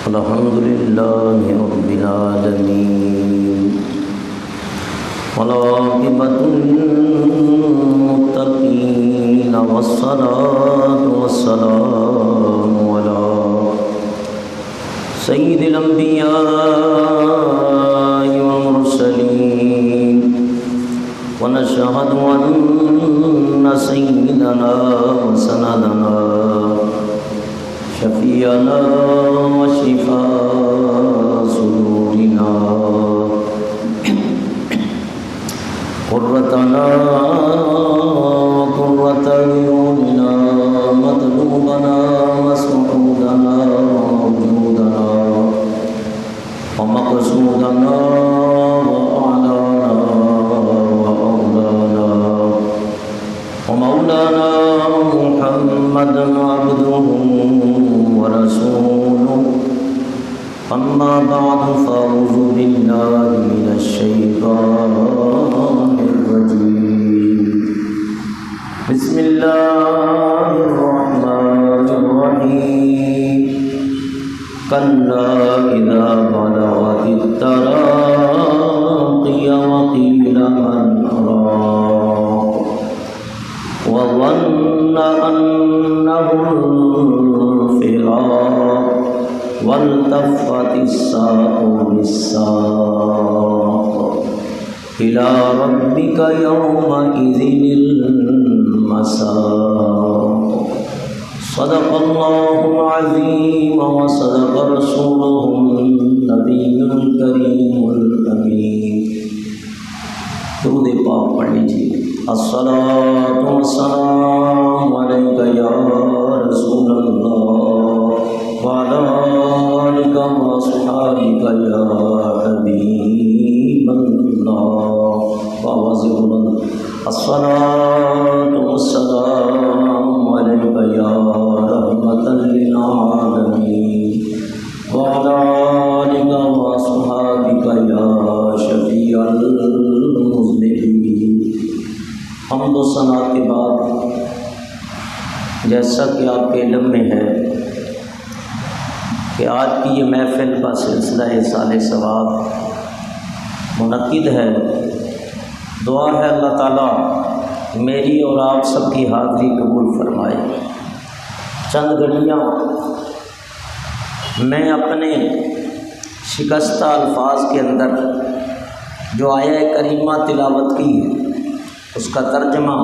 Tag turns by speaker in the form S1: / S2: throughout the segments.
S1: الحمد لله رب العالمين والعاقبة للمتقين والصلاة والسلام على سيد الأنبياء والمرسلين ونشهد أن سيدنا وسندنا شفيعنا وشفاء صدورنا قرتنا وقرة عيوننا مطلوبنا مسعودنا وموجودنا ومقصودنا وأعلانا وأولانا ومولانا محمد عبده ورسوله أما بعد فأعوذ بالله من الشيطان الرجيم بسم الله الرحمن الرحيم كلا إذا بلغت التراقي وقيل من راق وظن أنه الفراق والتفت الساق بالساق إلى ربك يومئذ المساق صدق الله العظيم وصدق رسوله النبي الكريم الأمين درود پاک پڑھ لیجیے الصلاۃ والسلام علیک یا رسول اللہ وعلی آلک واصحابک یا حبیب اللہ بآواز بلند الصلاۃ والسلام علیک یا رحمۃ للعالمین وعلی آلک واصحابک یا شفیع المذنبین۔ حمد و ثنا کے بعد جیسا کہ آپ کے علم میں ہے کہ آج کی یہ محفل کا سلسلہ سال ثواب منعقد ہے، دعا ہے اللہ تعالیٰ میری اور آپ سب کی حاضری قبول فرمائے۔ چند گھڑیاں میں اپنے شکستہ الفاظ کے اندر جو آیہ کریمہ تلاوت کی ہے اس کا ترجمہ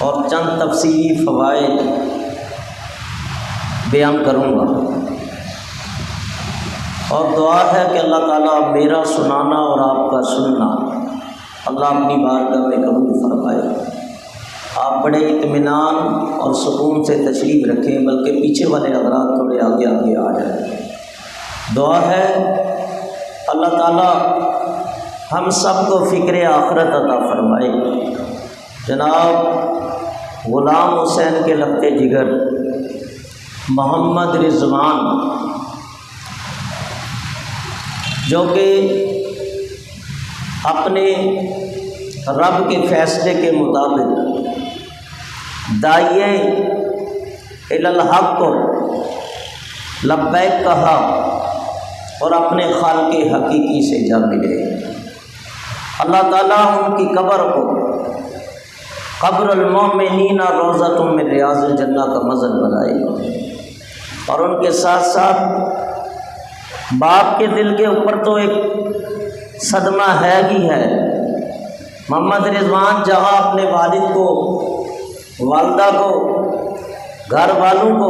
S1: اور چند تفصیلی فوائد بیان کروں گا، اور دعا ہے کہ اللہ تعالیٰ میرا سنانا اور آپ کا سننا اللہ اپنی بارگاہ میں قبول فرمائے۔ آپ بڑے اطمینان اور سکون سے تشریف رکھیں، بلکہ پیچھے والے حضرات تھوڑے آگے آگے آ جائیں۔ دعا ہے اللہ تعالیٰ ہم سب کو فکر آخرت عطا فرمائے۔ جناب غلام حسین کے لگتے جگر محمد رضوان جو کہ اپنے رب کے فیصلے کے مطابق داعیے الی الحق کو لبیک کہا اور اپنے خالق حقیقی سے جا ملے، اللہ تعالیٰ ان کی قبر کو قبر المومنین روضۃ من ریاض الجنہ کا منزل بنائے، اور ان کے ساتھ ساتھ باپ کے دل کے اوپر تو ایک صدمہ ہے ہی ہے۔ محمد رضوان جہاں اپنے والد کو، والدہ کو، گھر والوں کو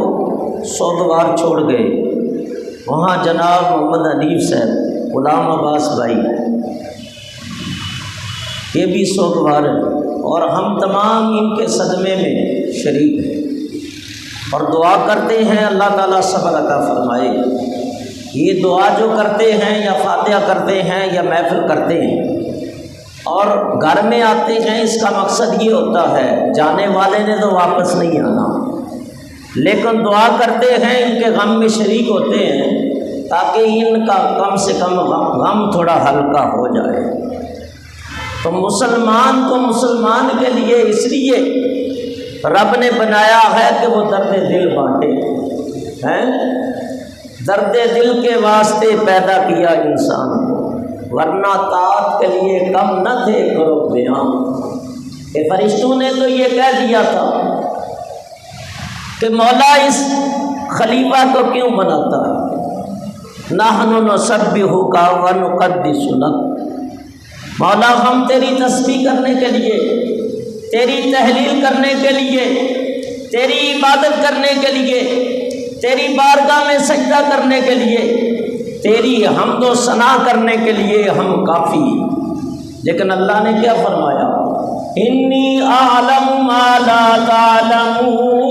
S1: سوگوار چھوڑ گئے، وہاں جناب محمد حنیف صاحب، غلام عباس بھائی یہ بھی سوگوار ہیں، اور ہم تمام ان کے صدمے میں شریک ہیں، اور دعا کرتے ہیں اللہ تعالیٰ صبر عطا فرمائے۔ یہ دعا جو کرتے ہیں یا فاتحہ کرتے ہیں یا محفل کرتے ہیں اور گھر میں آتے ہیں، اس کا مقصد یہ ہوتا ہے، جانے والے نے تو واپس نہیں آنا، لیکن دعا کرتے ہیں، ان کے غم میں شریک ہوتے ہیں تاکہ ان کا کم سے کم غم تھوڑا ہلکا ہو جائے۔ تو مسلمان کو مسلمان کے لیے اس لیے رب نے بنایا ہے کہ وہ درد دل بانٹے ہیں۔ درد دل کے واسطے پیدا کیا انسان کو، ورنہ طاعت کے لیے کم نہ تھے کرو بیان۔ کہ فرشتوں نے تو یہ کہہ دیا تھا کہ مولا اس خلیفہ کو کیوں بناتا ہے، نحن نسبحک ونقدس لک، مولا ہم تیری تسبیح کرنے کے لیے، تیری تحلیل کرنے کے لیے، تیری عبادت کرنے کے لیے، تیری بارگاہ میں سجدہ کرنے کے لیے، تیری حمد و ثنا کرنے کے لیے ہم کافی۔ لیکن اللہ نے کیا فرمایا، انی اعلم ما لا تعلمون،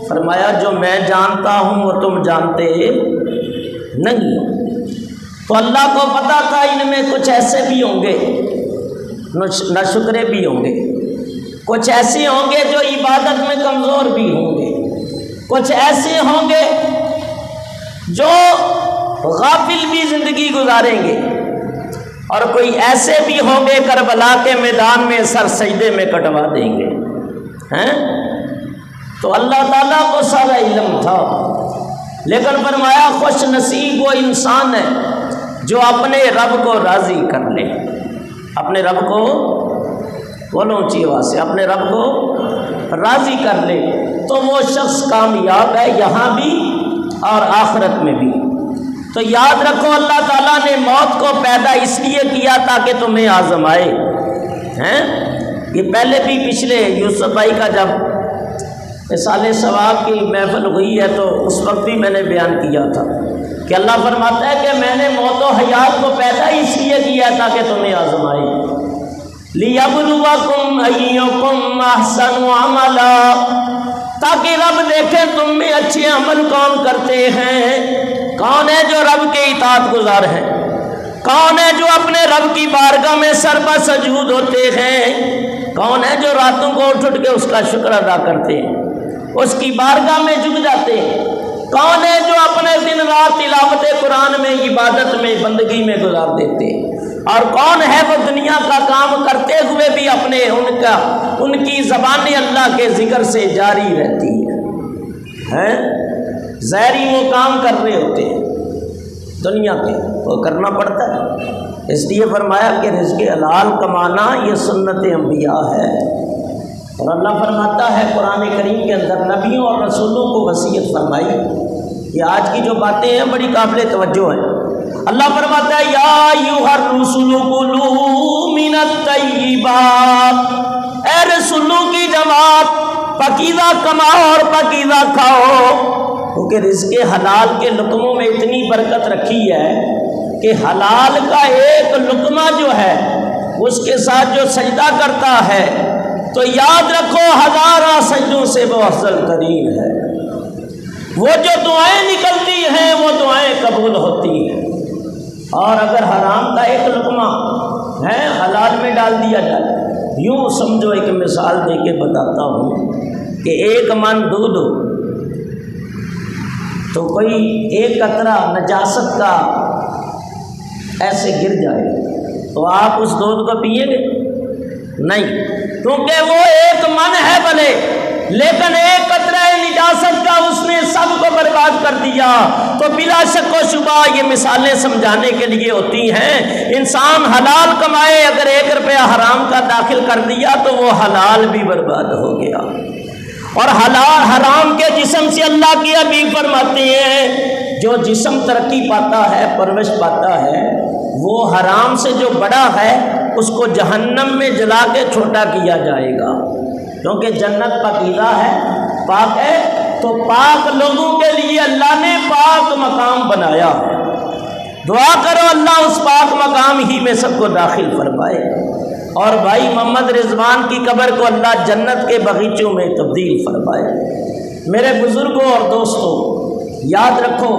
S1: فرمایا جو میں جانتا ہوں وہ تم جانتے نہیں۔ تو اللہ کو پتا تھا ان میں کچھ ایسے بھی ہوں گے ناشکرے بھی ہوں گے، کچھ ایسے ہوں گے جو عبادت میں کمزور بھی ہوں گے، کچھ ایسے ہوں گے جو غافل بھی زندگی گزاریں گے، اور کوئی ایسے بھی ہوں گے کربلا کے میدان میں سر سجدے میں کٹوا دیں گے ہیں۔ تو اللہ تعالیٰ کو سارا علم تھا، لیکن فرمایا خوش نصیب وہ انسان ہے جو اپنے رب کو راضی کر لے، اپنے رب کو، بولو اونچی آواز سے، اپنے رب کو راضی کر لے تو وہ شخص کامیاب ہے یہاں بھی اور آخرت میں بھی۔ تو یاد رکھو اللہ تعالیٰ نے موت کو پیدا اس لیے کیا تاکہ تمہیں آزمائے ہیں۔ یہ پہلے بھی پچھلے یوسف بھائی کا جب مثال ثواب کی محفل ہوئی ہے تو اس وقت بھی میں نے بیان کیا تھا کہ اللہ فرماتا ہے کہ میں نے موت و حیات کو پیدا اس لیے کیا تاکہ تمہیں آزمائے، لِيَبْلُوَكُمْ أَيُّكُمْ أَحْسَنُ عَمَلًا، تاکہ رب دیکھے تم میں اچھے عمل کون کرتے ہیں، کون ہے جو رب کے اطاعت گزار ہیں، کون ہے جو اپنے رب کی بارگاہ میں سربا سجود ہوتے ہیں، کون ہے جو راتوں کو اٹھ کے اس کا شکر ادا کرتے ہیں، اس کی بارگاہ میں جھک جاتے ہیں، کون ہے جو اپنے دن رات تلاوت قرآن میں، عبادت میں، بندگی میں گزار دیتے ہیں، اور کون ہے وہ دنیا کا کام کرتے ہوئے بھی اپنے ان کی زبان اللہ کے ذکر سے جاری رہتی ہے۔ ظاہری وہ کام کر رہے ہوتے ہیں دنیا کے، وہ کرنا پڑتا ہے، اس لیے فرمایا کہ رزق حلال کمانا یہ سنت انبیاء ہے۔ اور اللہ فرماتا ہے قرآن کریم کے اندر نبیوں اور رسولوں کو وصیت فرمائی، یہ آج کی جو باتیں ہیں بڑی قابل توجہ ہیں۔ اللہ فرماتا ہے یا ایھا الرسل کلوا من الطیبات، اے رسولوں کی جماعت پاکیزہ کماؤ اور پاکیزہ کھاؤ، کیونکہ رزق حلال کے لقموں میں اتنی برکت رکھی ہے کہ حلال کا ایک لقمہ جو ہے اس کے ساتھ جو سجدہ کرتا ہے تو یاد رکھو ہزارہ سجدوں سے وہ افضل ترین ہے، وہ جو دعائیں نکلتی ہیں وہ دعائیں قبول ہوتی ہیں۔ اور اگر حرام کا ایک لقمہ ہے حلال میں ڈال دیا جائے، یوں سمجھو ایک مثال دے کے بتاتا ہوں کہ ایک من دودھ تو کوئی ایک قطرہ نجاست کا ایسے گر جائے تو آپ اس دودھ کو پیئیں گے؟ نہیں، کیونکہ وہ ایک من ہے بھلے، لیکن ایک قطرہ نجاست کا اس نے سب کو برباد کر دیا۔ تو بلا شک و شبہ یہ مثالیں سمجھانے کے لیے ہوتی ہیں، انسان حلال کمائے، اگر 1 روپیہ حرام کا داخل کر دیا تو وہ حلال بھی برباد ہو گیا۔ اور حلال حرام کے جسم سے اللہ کی حبیب فرماتے ہیں جو جسم ترقی پاتا ہے، پرورش پاتا ہے، وہ حرام سے جو بڑا ہے اس کو جہنم میں جلا کے چھوٹا کیا جائے گا، کیونکہ جنت پاکیزہ ہے، پاک ہے، تو پاک لوگوں کے لیے اللہ نے پاک مقام بنایا۔ دعا کرو اللہ اس پاک مقام ہی میں سب کو داخل فرمائے، اور بھائی محمد رضوان کی قبر کو اللہ جنت کے باغیچوں میں تبدیل فرمائے۔ میرے بزرگوں اور دوستوں یاد رکھو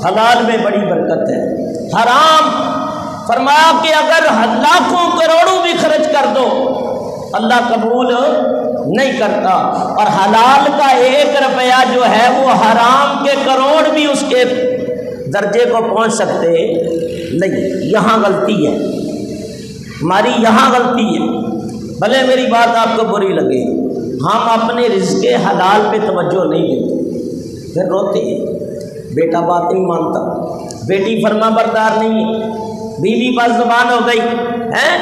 S1: حلال میں بڑی برکت ہے، حرام فرمایا کہ اگر لاکھوں کروڑوں بھی خرچ کر دو اللہ قبول نہیں کرتا، اور حلال کا 1 روپیہ جو ہے وہ حرام کے کروڑ بھی اس کے درجے کو پہنچ سکتے نہیں۔ یہاں غلطی ہے ہماری، یہاں غلطی ہے، بھلے میری بات آپ کو بری لگے، ہم اپنے رزق حلال پہ توجہ نہیں دیتے، پھر روتے ہیں، بیٹا بات نہیں مانتا، بیٹی فرما بردار نہیں ہے، بیوی بس زبان ہو گئی ہیں،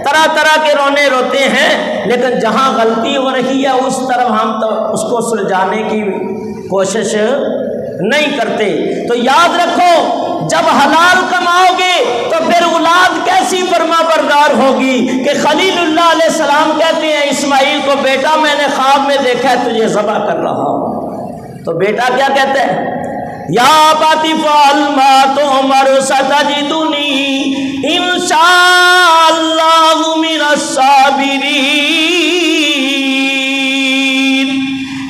S1: طرح طرح کے رونے روتے ہیں، لیکن جہاں غلطی ہو رہی ہے اس طرف ہم تو اس کو سلجھانے کی کوشش نہیں کرتے۔ تو یاد رکھو جب حلال کماؤ گے تو پھر اولاد کیسی فرما بردار ہوگی کہ خلیل اللہ علیہ السلام کہتے ہیں اسماعیل کو، بیٹا میں نے خواب میں دیکھا ہے تجھے ذبح کر رہا ہوں۔ تو بیٹا کیا کہتا ہے؟ یا ابتی فعل ما تؤمر ستجدنی انشاء اللہ من الصابرین۔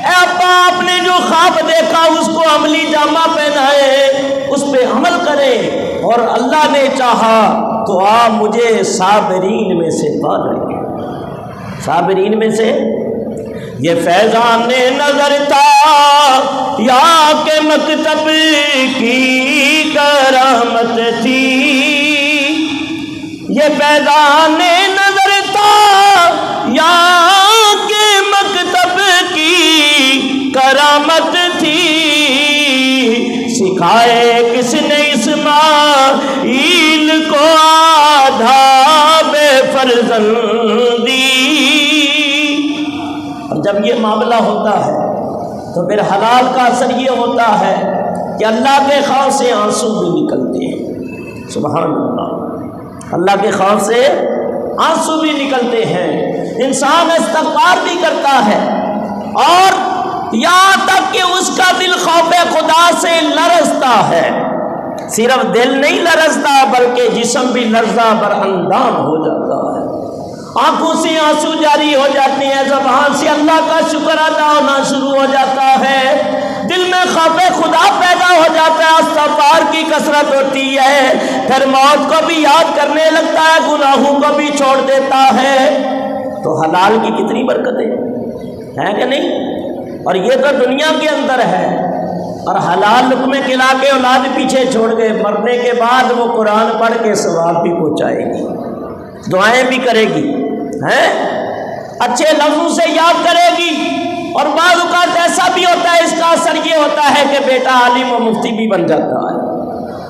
S1: اے ابا، آپ نے جو خواب دیکھا اس کو عملی جامہ پہنائے، اس پہ عمل کرے، اور اللہ نے چاہا تو آپ مجھے صابرین میں سے پا لیں گے۔ صابرین میں سے یہ فیضان نظر تھا یا کہ مکتب کی کرامت تھی، یہ فیضان نظر تھا یا کہ مکتب کی کرامت تھی، سکھائے کس نے اسماعیل کو آداب فرزندی۔ اور جب یہ معاملہ ہوتا ہے تو پھر حلال کا اثر یہ ہوتا ہے کہ اللہ کے خوف سے آنسو بھی نکلتے ہیں۔ سبحان اللہ، اللہ کے خوف سے آنسو بھی نکلتے ہیں، انسان استغفار بھی کرتا ہے، اور یہاں تک کہ اس کا دل خوف خدا سے لرزتا ہے۔ صرف دل نہیں لرزتا بلکہ جسم بھی لرزہ بر اندام ہو جاتا ہے، آنکھوں سے آنسو جاری ہو جاتے ہیں، زبان سے اللہ کا شکر ادا ہونا شروع ہو جاتا ہے، دل میں خوف خدا پیدا ہو جاتا ہے، استغفار کی کثرت ہوتی ہے، پھر موت کو بھی یاد کرنے لگتا ہے، گناہوں کو بھی چھوڑ دیتا ہے۔ تو حلال کی کتنی برکتیں ہیں کہ نہیں؟ اور یہ تو دنیا کے اندر ہے، اور حلال لقمے کھلا کے اولاد پیچھے چھوڑ گئے، مرنے کے بعد وہ قرآن پڑھ کے ثواب بھی پہنچائے گی، دعائیں بھی کرے گی، ہیں اچھے لفظوں سے یاد کرے گی، اور بعض اوقات ایسا بھی ہوتا ہے، اس کا اثر یہ ہوتا ہے کہ بیٹا عالم و مفتی بھی بن جاتا ہے،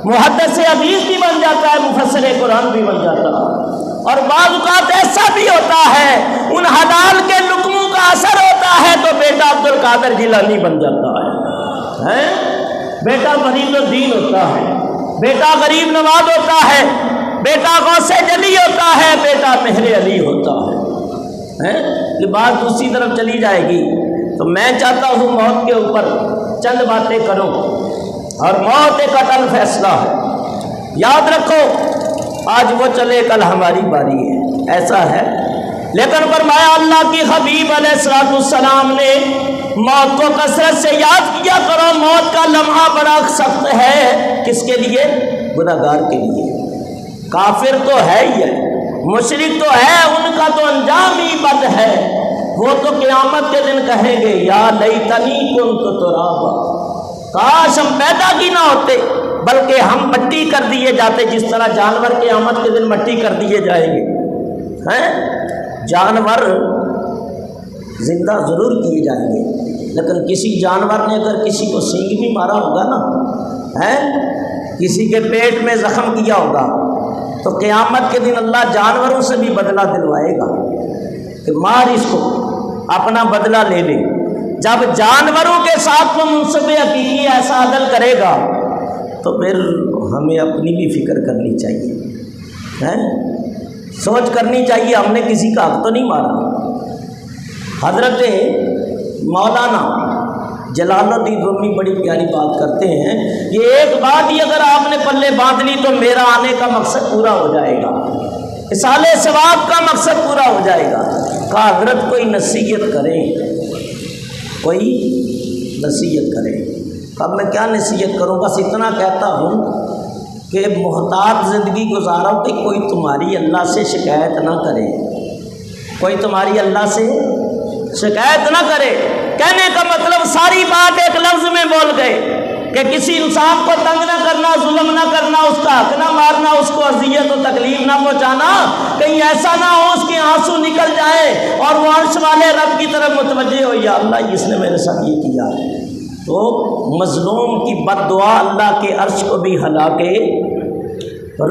S1: محدث حدیث بھی بن جاتا ہے، مفسر قرآن بھی بن جاتا ہے، اور بعض اوقات ایسا بھی ہوتا ہے ان حلال کے لقموں کا اثر ہوتا ہے تو بیٹا عبد القادر جیلانی بن جاتا ہے، بیٹا فرید الدین ہوتا ہے، بیٹا غریب نواز ہوتا ہے، بیٹا غوث جلی ہوتا ہے، بیٹا مہر علی ہوتا ہے۔ یہ بات دوسری طرف چلی جائے گی، تو میں چاہتا ہوں موت کے اوپر چند باتیں کروں، اور موت ایک اٹل فیصلہ ہے۔ یاد رکھو آج وہ چلے کل ہماری باری ہے، ایسا ہے، لیکن فرمایا اللہ کی حبیب علیہ السلام نے موت کو کثرت سے یاد کیا کرو، موت کا لمحہ بڑا سخت ہے، کس کے لیے؟ گناہگار کے لیے۔ کافر تو ہے ہی ہے، مشرک تو ہے، ان کا تو انجام ہی بد ہے، وہ تو قیامت کے دن کہیں گے یا لیتنی کنت ترابا، کاش ہم پیدا کی نہ ہوتے بلکہ ہم مٹی کر دیے جاتے، جس طرح جانور قیامت کے دن مٹی کر دیے جائیں گے۔ جانور زندہ ضرور کیے جائیں گے، لیکن کسی جانور نے اگر کسی کو سینگ بھی مارا ہوگا نا، کسی کے پیٹ میں زخم کیا ہوگا، تو قیامت کے دن اللہ جانوروں سے بھی بدلہ دلوائے گا کہ مار اس کو، اپنا بدلہ لے لے۔ جب جانوروں کے ساتھ وہ منصب حقیقی ایسا عدل کرے گا تو پھر ہمیں اپنی بھی فکر کرنی چاہیے، سوچ کرنی چاہیے، ہم نے کسی کا حق تو نہیں مارا۔ حضرت مولانا جلال الدین رومی بڑی پیاری بات کرتے ہیں کہ ایک بات ہی اگر آپ نے پلے باندھ لی تو میرا آنے کا مقصد پورا ہو جائے گا، اصال ثواب کا مقصد پورا ہو جائے گا۔ کہا حضرت کوئی نصیحت کریں، کوئی نصیحت کریں۔ اب میں کیا نصیحت کروں، بس اتنا کہتا ہوں کہ محتاط زندگی گزارو کہ کوئی تمہاری اللہ سے شکایت نہ کرے، کوئی تمہاری اللہ سے شکایت نہ کرے۔ کہنے کا مطلب ساری بات ایک لفظ میں بول گئے کہ کسی انسان کو تنگ نہ کرنا، ظلم نہ کرنا، اس کا حق نہ مارنا، اس کو اذیت و تکلیف نہ پہنچانا، کہیں ایسا نہ ہو اس کے آنسو نکل جائے اور وہ عرش والے رب کی طرف متوجہ ہو، یا اللہ اس نے میرے ساتھ یہ کیا، تو مظلوم کی بد دعا اللہ کے عرش کو بھی ہلا کے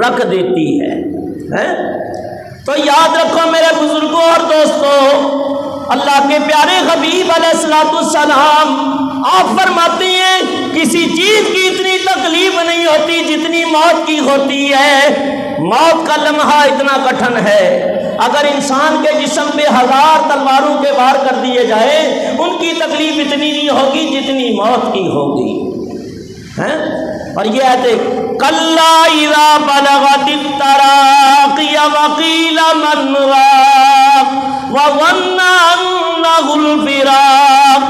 S1: رکھ دیتی ہے۔ تو یاد رکھو میرے بزرگوں اور دوستوں، اللہ کے پیارے حبیب علیہ الصلوۃ والسلام آپ فرماتے ہیں کسی چیز کی اتنی تکلیف نہیں ہوتی جتنی موت کی ہوتی ہے۔ موت کا لمحہ اتنا کٹھن ہے، اگر انسان کے جسم پہ 1000 تلواروں کے وار کر دیے جائیں ان کی تکلیف اتنی نہیں ہوگی جتنی موت کی ہوگی۔ اور یہ آیت کلا اذا بلغت التراقی وقیل من راق وظن انہ الفراق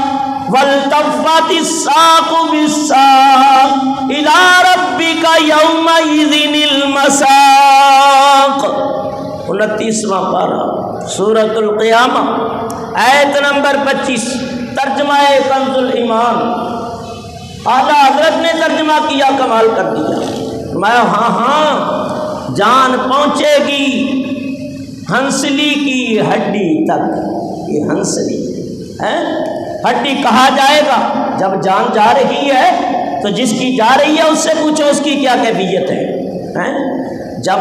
S1: والتفت الساق بالساق الى ربک یومئذ المساق۔ 29واں پارہ سورۃ القیامہ آیت نمبر 25، ترجمہ کنز الایمان۔ اعلیٰ حضرت نے ترجمہ کیا، کمال کر دیا۔ میں ہاں جان پہنچے گی ہنسلی کی ہڈی تک۔ یہ ہنسلی ہے، ہڈی کہا جائے گا جب جان جا رہی ہے تو جس کی جا رہی ہے اس سے پوچھو اس کی کیا کیفیت ہے۔ جب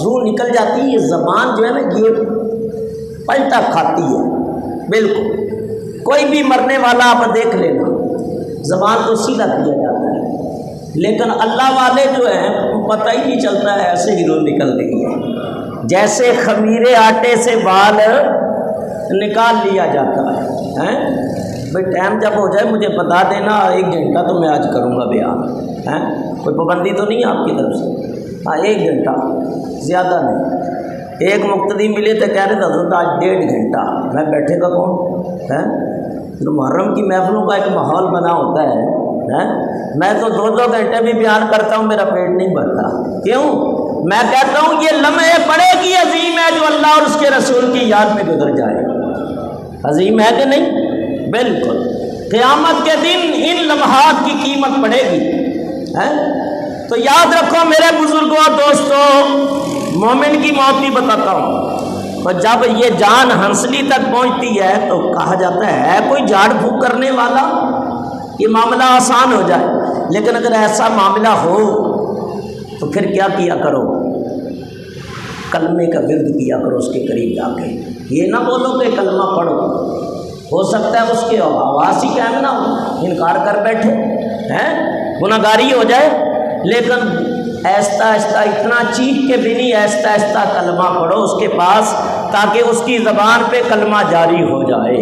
S1: روح نکل جاتی ہے، یہ زبان جو ہے نا یہ پلٹا کھاتی ہے بالکل۔ کوئی بھی مرنے والا آپ دیکھ لینا، زبان کو سیدھا کیا جاتا ہے، لیکن اللہ والے جو ہیں پتہ ہی نہیں چلتا ہے، ایسے ہی روح نکل رہی ہے، جیسے خمیرے آٹے سے بال نکال لیا جاتا ہے۔ بھائی ٹائم جب ہو جائے مجھے بتا دینا، 1 گھنٹہ تو میں آج کروں گا بیان۔ کوئی پابندی تو نہیں ہے آپ کی طرف سے؟ 1 گھنٹہ زیادہ نہیں۔ ایک مقتدی ملے تو کہہ رہے تھے حضرت آج 1.5 گھنٹہ، میں بیٹھے گا کون؟ محرم کی محفلوں کا ایک ماحول بنا ہوتا ہے، میں تو 2 گھنٹے بھی بیان کرتا ہوں، میرا پیٹ نہیں بھرتا۔ کیوں؟ میں کہتا ہوں یہ لمحے بڑے کی عظیم ہے جو اللہ اور اس کے رسول کی یاد میں گزر جائے۔ عظیم ہے کہ نہیں؟ بالکل۔ قیامت کے دن ان لمحات کی قیمت پڑے گی۔ تو یاد رکھو میرے بزرگوں اور دوستوں، مومن کی موت بھی بتاتا ہوں، اور جب یہ جان ہنسلی تک پہنچتی ہے تو کہا جاتا ہے کوئی جھاڑ پھونک کرنے والا، یہ معاملہ آسان ہو جائے۔ لیکن اگر ایسا معاملہ ہو تو پھر کیا کیا کرو؟ کلمے کا ورد کیا کرو اس کے قریب جا کے۔ یہ نہ بولو کہ کلمہ پڑھو، ہو سکتا ہے اس کے آواز ہی قائم نہ ہو، انکار کر بیٹھے ہیں، گناہگاری ہو جائے، لیکن آہستہ آہستہ اتنا چیخ کے بھی نہیں، آہستہ آہستہ کلمہ پڑھو اس کے پاس، تاکہ اس کی زبان پہ کلمہ جاری ہو جائے۔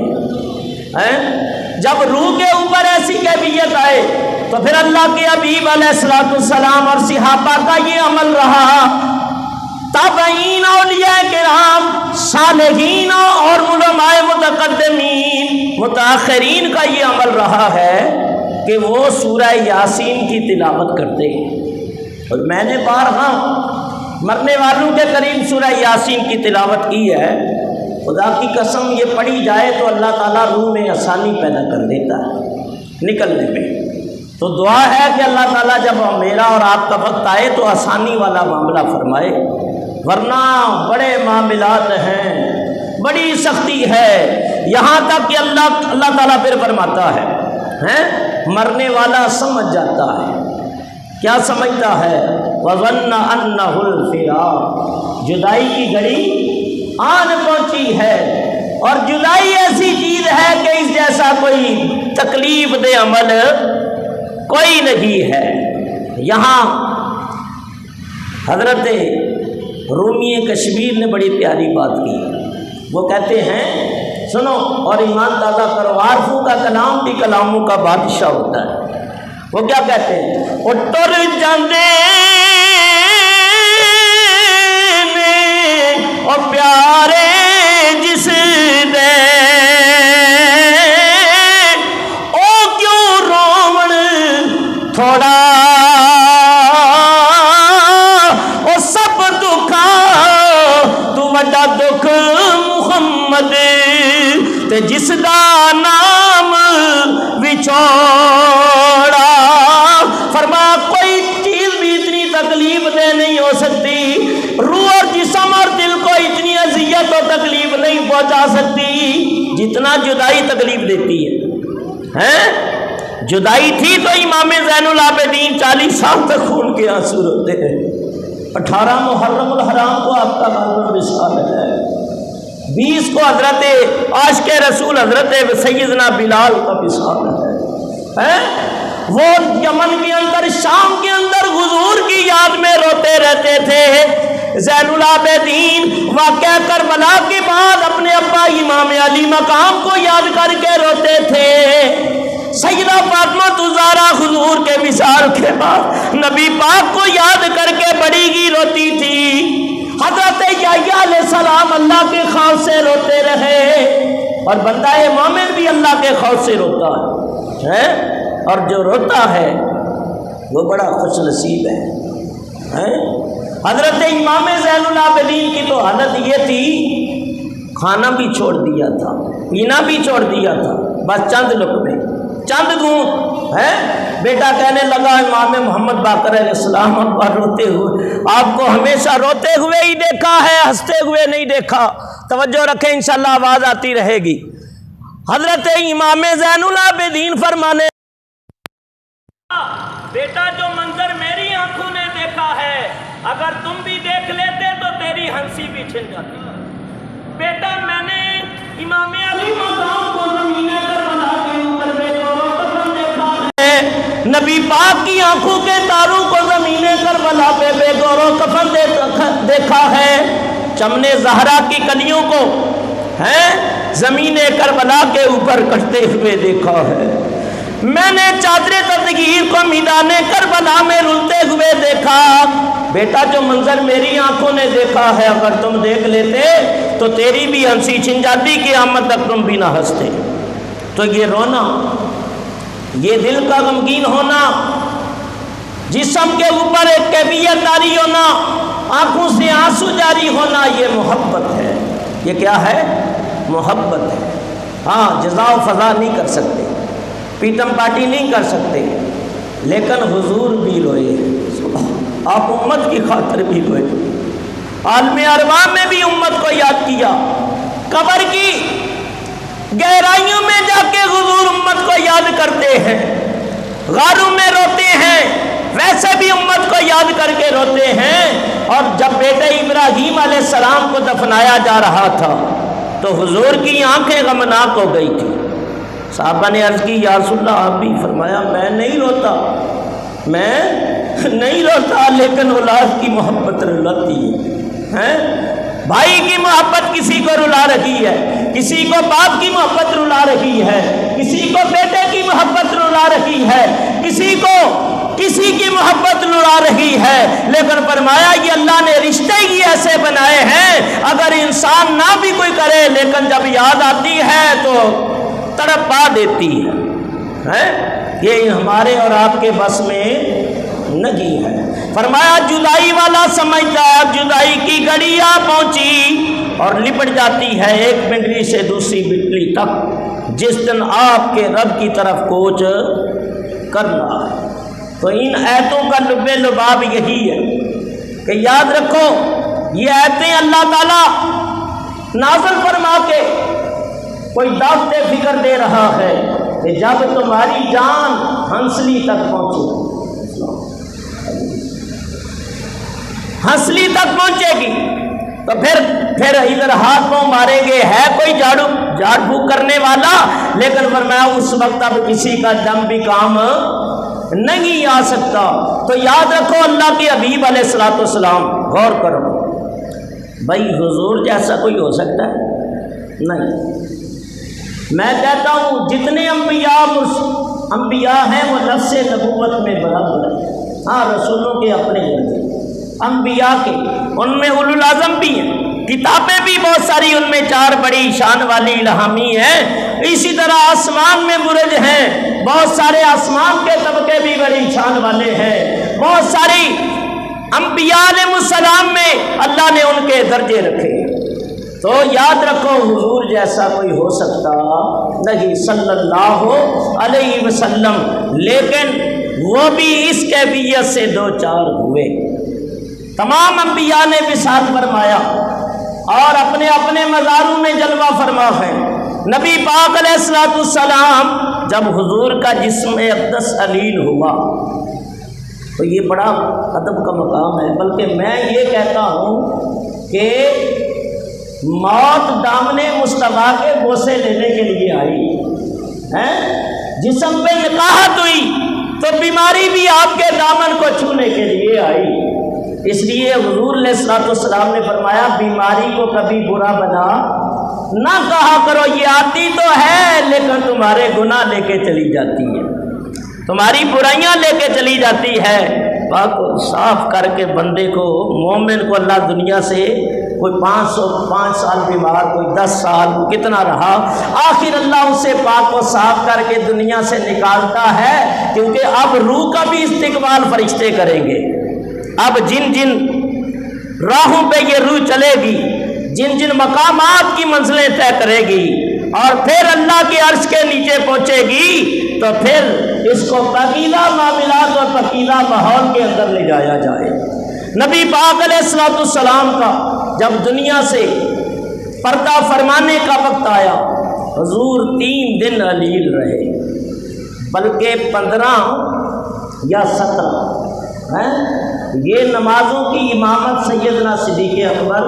S1: جب روح کے اوپر ایسی کیفیت آئے تو پھر اللہ کے حبیب علیہ الصلوۃ والسلام اور صحابہ کا یہ عمل رہا، تابعین، اولیاء کرام، صالحین اور علماء متقدمین متاخرین کا یہ عمل رہا ہے کہ وہ سورہ یاسین کی تلاوت کرتے ہیں۔ اور میں نے بارہا مرنے والوں کے قریب سورہ یاسین کی تلاوت کی ہے، خدا کی قسم یہ پڑھی جائے تو اللہ تعالیٰ روح میں آسانی پیدا کر دیتا ہے نکلنے میں۔ تو دعا ہے کہ اللہ تعالیٰ جب میرا اور آپ کا وقت آئے تو آسانی والا معاملہ فرمائے، ورنہ بڑے معاملات ہیں، بڑی سختی ہے، یہاں تک کہ اللہ تعالیٰ پھر فرماتا ہے مرنے والا سمجھ جاتا ہے، کیا سمجھتا ہے؟ وَظَنَّ أَنَّهُ الْفِرَاقُ، جدائی کی گھڑی آن پہنچی ہے، اور جدائی ایسی چیز ہے کہ اس جیسا کوئی تکلیف دہ عمل کوئی نہیں ہے۔ یہاں حضرت رومی کشمیر نے بڑی پیاری بات کی، وہ کہتے ہیں سنو اور ایمان تازہ کرو، عارفوں کا کلام بھی کلاموں کا بادشاہ ہوتا ہے۔ وہ کیا کہتے ہیں؟ وہ ٹر جاندے اور پیارے جس دے او کیوں رومن تھوڑا او سب دکھا تو وڈا دکھ محمد تے جس دا نام وچوڑا۔ فرما کوئی چیز بھی اتنی تکلیف دہ نہیں ہو سکتی، روح اور جسم اور دل کو اتنی اذیت و تکلیف نہیں پہنچا سکتی جتنا جدائی تکلیف دیتی ہے۔ جدائی تھی تو امام زین العابدین 40 سال تک خون کے آنسو روتے ہیں۔ 18 محرم الحرام کو آپ کا غالب وصال ہے، 20 کو حضرت عاشق رسول حضرت سیدنا بلال کا وصال ہے۔ وہ یمن کے اندر، شام کے اندر حضور کی یاد میں روتے رہتے تھے۔ زین العابدین واقعہ کربلا کے بعد اپنے ابا امام علی مقام کو یاد کر کے روتے تھے۔ سیدہ فاطمہ الزہرا حضور کے وصال کے بعد نبی پاک کو یاد کر کے بڑی ہی روتی تھی۔ حضرت یحییٰ علیہ السلام اللہ کے خوف سے روتے رہے، اور بندہ مومن بھی اللہ کے خوف سے روتا ہے، اور جو روتا ہے وہ بڑا خوش نصیب ہے۔ حضرت امام زین العابدین کی تو حالت یہ تھی، کھانا بھی چھوڑ دیا تھا، پینا بھی چھوڑ دیا تھا، بس چند لقمے، چند گھونٹ ہے۔ بیٹا کہنے لگا امام محمد باقر علیہ السلام ابا روتے ہوئے، آپ کو ہمیشہ روتے ہوئے ہی دیکھا ہے، ہنستے ہوئے نہیں دیکھا۔ توجہ رکھیں، انشاءاللہ آواز آتی رہے گی۔ حضرت امام زین العابدین فرمانے، بیٹا جو منظر میری آنکھوں نے دیکھا ہے اگر تم بھی دیکھ لیتے تو تیری ہنسی بھی چھن جاتی۔ بیٹا میں نے امام علی مقام کو زمین کربلا کے اوپر بے غور و فکر دیکھا ہے، نبی پاک کی آنکھوں کے تاروں کو زمین کربلا پہ بے غور و فکر دیکھا ہے، چمن زہرا کی کلیوں کو زمین کربلا کے اوپر کٹتے ہوئے دیکھا ہے، میں نے چادر تطہیر کو میدان کربلا میں رلتے ہوئے دیکھا۔ بیٹا جو منظر میری آنکھوں نے دیکھا ہے اگر تم دیکھ لیتے تو تیری بھی ہنسی چھن جاتی، قیامت تک تم بھی نہ ہنستے۔ تو یہ رونا، یہ دل کا غمگین ہونا، جسم کے اوپر ایک کیفیت جاری ہونا، آنکھوں سے آنسو جاری ہونا، یہ محبت ہے۔ یہ کیا ہے؟ محبت ہے۔ ہاں، جزا و فضا نہیں کر سکتے، پیٹم پارٹی نہیں کر سکتے، لیکن حضور بھی روئے، آپ امت کی خاطر بھی روئے، عالم ارواح میں بھی امت کو یاد کیا، قبر کی گہرائیوں میں جا کے حضور امت کو یاد کرتے ہیں، غاروں میں روتے ہیں، ویسے بھی امت کو یاد کر کے روتے ہیں۔ اور جب بیٹے ابراہیم علیہ السلام کو دفنایا جا رہا تھا تو حضور کی آنکھیں غمناک ہو گئی تھی۔ صحابہ نے عرض کی یا رسول اللہ آپ بھی؟ فرمایا میں نہیں روتا، میں نہیں روتا، لیکن اولاد کی محبت رلاتی ہے۔ بھائی کی محبت کسی کو رلا رہی ہے، کسی کو باپ کی محبت رلا رہی ہے، کسی کو بیٹے کی محبت رلا رہی ہے، کسی کو کسی کی محبت رلا رہی ہے، لیکن فرمایا یہ اللہ نے رشتے ہی ایسے بنائے ہیں اگر انسان نہ بھی کوئی کرے لیکن جب یاد آتی ہے تو تڑپا دیتی ہے۔ یہ ہمارے اور آپ کے بس میں نہیں ہے۔ فرمایا جدائی والا سمجھتا ہے جدائی کی گھڑی آ پہنچی اور لپٹ جاتی ہے ایک پنڈلی سے دوسری پنڈلی تک، جس دن آپ کے رب کی طرف کوچ کرنا ہے۔ تو ان آیتوں کا لب لباب یہی ہے کہ یاد رکھو یہ آیتیں اللہ تعالیٰ نازل فرما کے کوئی دعوت فکر دے رہا ہے کہ جب تمہاری جان ہنسلی تک پہنچے، ہنسلی تک پہنچے گی تو پھر ادھر ہاتھ پاؤں ماریں گے، ہے کوئی جھاڑ پھونک کرنے والا، لیکن فرمایا اس وقت اب کسی کا دم بھی کام نہیں آ سکتا۔ تو یاد رکھو اللہ کے حبیب علیہ الصلوۃ والسلام، غور کرو بھائی حضور جیسا کوئی ہو سکتا ہے؟ نہیں۔ میں کہتا ہوں جتنے انبیاء ہیں وہ نفس نبوت میں برابر ہیں، ہاں رسولوں کے اپنے انبیاء کے، ان میں اولو العزم بھی ہیں، کتابیں بھی بہت ساری ان میں 4 بڑی شان والی الہامی ہیں، اسی طرح آسمان میں برج ہیں، بہت سارے آسمان کے طبقے بھی بڑی شان والے ہیں، بہت ساری انبیاء علیہ السلام میں اللہ نے ان کے درجے رکھے۔ تو یاد رکھو حضور جیسا کوئی ہو سکتا نہیں صلی اللہ علیہ وسلم، لیکن وہ بھی اس کیفیت سے 2-4 ہوئے۔ تمام انبیاء نے وصال فرمایا اور اپنے اپنے مزاروں میں جلوہ فرما ہے۔ نبی پاک علیہ السلام جب حضور کا جسم اقدس علیل ہوا تو یہ بڑا ادب کا مقام ہے، بلکہ میں یہ کہتا ہوں کہ موت دامنے مصطفیٰ کے بوسے لینے کے لیے آئی، جسم پہ نقاہت ہوئی تو بیماری بھی آپ کے دامن کو چھونے کے لیے آئی۔ اس لیے حضور علیہ الصلوۃ والسلام نے فرمایا بیماری کو کبھی برا بنا نہ کہا کرو، یہ آتی تو ہے لیکن تمہارے گناہ لے کے چلی جاتی ہے، تمہاری برائیاں لے کے چلی جاتی ہے۔ پاک صاف کر کے بندے کو، مومن کو اللہ دنیا سے کوئی 505 سال بیمار، کوئی 10 سال، کتنا رہا، آخر اللہ اسے پاک کو صاف کر کے دنیا سے نکالتا ہے، کیونکہ اب روح کا بھی استقبال فرشتے کریں گے۔ اب جن جن راہوں پہ یہ روح چلے گی، جن جن مقامات کی منزلیں طے کرے گی اور پھر اللہ کے عرش کے نیچے پہنچے گی، تو پھر اس کو پاکیزہ معاملات اور پاکیزہ ماحول کے اندر لے جایا جائے۔ نبی پاک علیہ الصلوۃ والسلام کا جب دنیا سے پردہ فرمانے کا وقت آیا، حضور 3 دن علیل رہے، بلکہ 15 یا 17 یہ نمازوں کی امامت سیدنا صدیق اکبر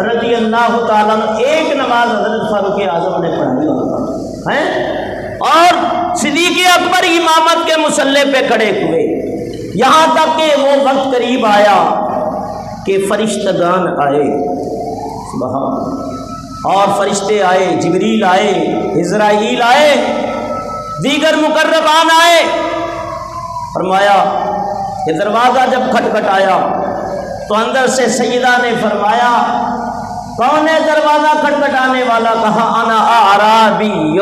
S1: رضی اللہ تعالیٰ ایک نماز حضرت فاروق اعظم نے پڑھائی اور صدیق اکبر امامت کے مصلی پہ کھڑے ہوئے، یہاں تک کہ وہ وقت قریب آیا کہ فرشتگان آئے، سبحان، اور فرشتے آئے، جبریل آئے، اسرائیل آئے، دیگر مقربان آئے۔ فرمایا کہ دروازہ جب کھٹکھٹایا تو اندر سے سیدہ نے فرمایا کون ہے دروازہ کھٹکھٹانے والا؟ کہا انا اعرابی،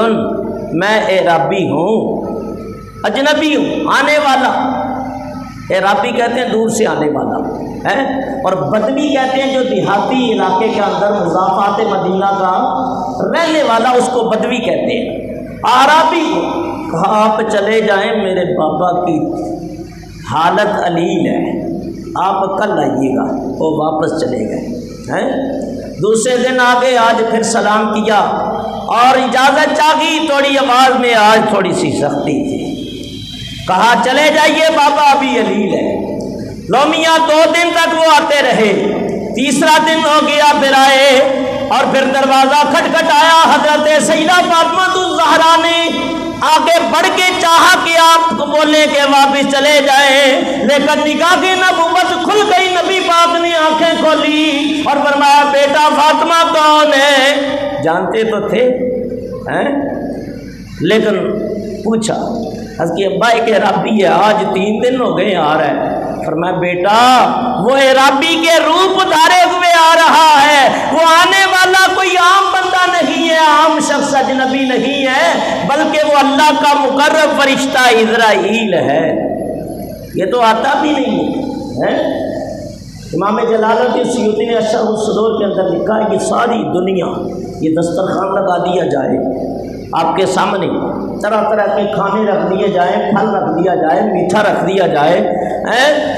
S1: میں اعرابی ہوں، اجنبی ہوں، آنے والا۔ اعرابی کہتے ہیں دور سے آنے والا ہے، اور بدوی کہتے ہیں جو دیہاتی علاقے کے اندر مضافات مدینہ کا رہنے والا، اس کو بدوی کہتے ہیں۔ اعرابی کو کہا آپ چلے جائیں، میرے بابا کی حالت علیل ہے، آپ کل آئیے گا۔ وہ واپس چلے گئے۔ دوسرے دن آگے، آج پھر سلام کیا اور اجازت چاہی، تھوڑی آواز میں آج تھوڑی سی سختی تھی، کہا چلے جائیے بابا ابھی علیل ہے۔ لو میاں 2 دن تک وہ آتے رہے، تیسرا دن ہو گیا، پھر آئے اور پھر دروازہ کھٹکھٹایا۔ حضرت سیدہ فاطمہ الزہرا نے آگے بڑھ کے چاہا کہ آپ کو بولیں کہ واپس چلے جائیں، لیکن نگاہ کی نبوت کھل گئی، نبی پاک نے آنکھیں کھولی اور فرمایا بیٹا فاطمہ کون ہے؟ جانتے تو تھے لیکن پوچھا، حضرت ابا ایک اعرابی ہے، آج 3 دن ہو گئے آ رہا ہے۔ فرمایا بیٹا وہ اعرابی کے روپ دھارے ہوئے آ رہا ہے، وہ آنے والا کوئی عام بندہ نہیں ہے، عام شخص اجنبی نہیں ہے، بلکہ وہ اللہ کا مقرب فرشتہ اسرائیل ہے۔ یہ تو آتا بھی نہیں ہے۔ امام جلال الدین سیوطی نے اشرح الصدور کے اندر لکھا ہے کہ ساری دنیا یہ دسترخوان لگا دیا جائے، آپ کے سامنے طرح طرح کے کھانے رکھ دیے جائیں، پھل رکھ دیا جائے، میٹھا رکھ دیا جائے،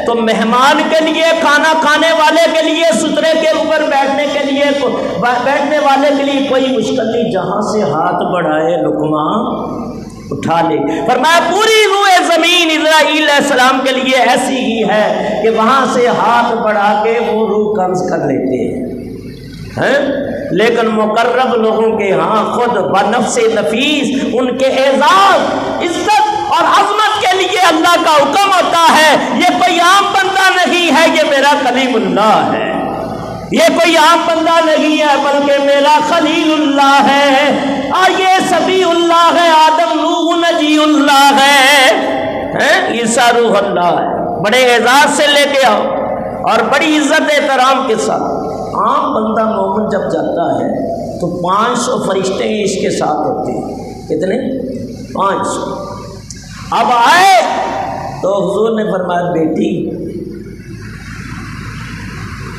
S1: تو مہمان کے لیے، کھانا کھانے والے کے لیے، سترے کے اوپر بیٹھنے کے لیے، بیٹھنے والے کے لیے کوئی مشکل نہیں، جہاں سے ہاتھ بڑھائے لقمہ اٹھا لے۔ فرمایا پوری روح زمین اسرائیل علیہ السلام کے لیے ایسی ہی ہے کہ وہاں سے ہاتھ بڑھا کے وہ روح قبض کر لیتے ہیں، لیکن مقرب لوگوں کے ہاں خود بنفس نفیس ان کے اعزاز، عزت اور عظمت کے لیے اللہ کا حکم ہوتا ہے۔ یہ کوئی عام بندہ نہیں ہے، یہ میرا کلیم اللہ ہے، یہ کوئی عام بندہ نہیں ہے، بلکہ میرا خلیل اللہ ہے، اور یہ سبی اللہ ہے، آدم نوح نجی اللہ ہے، عیسیٰ روح اللہ ہے۔ بڑے اعزاز سے لے کے آؤ اور بڑی عزت احترام کے ساتھ۔ عام بندہ مومن جب جاتا ہے تو 500 فرشتے اس کے ساتھ ہوتے ہیں، کتنے؟ 500۔ اب آئے تو حضور نے فرمایا بیٹی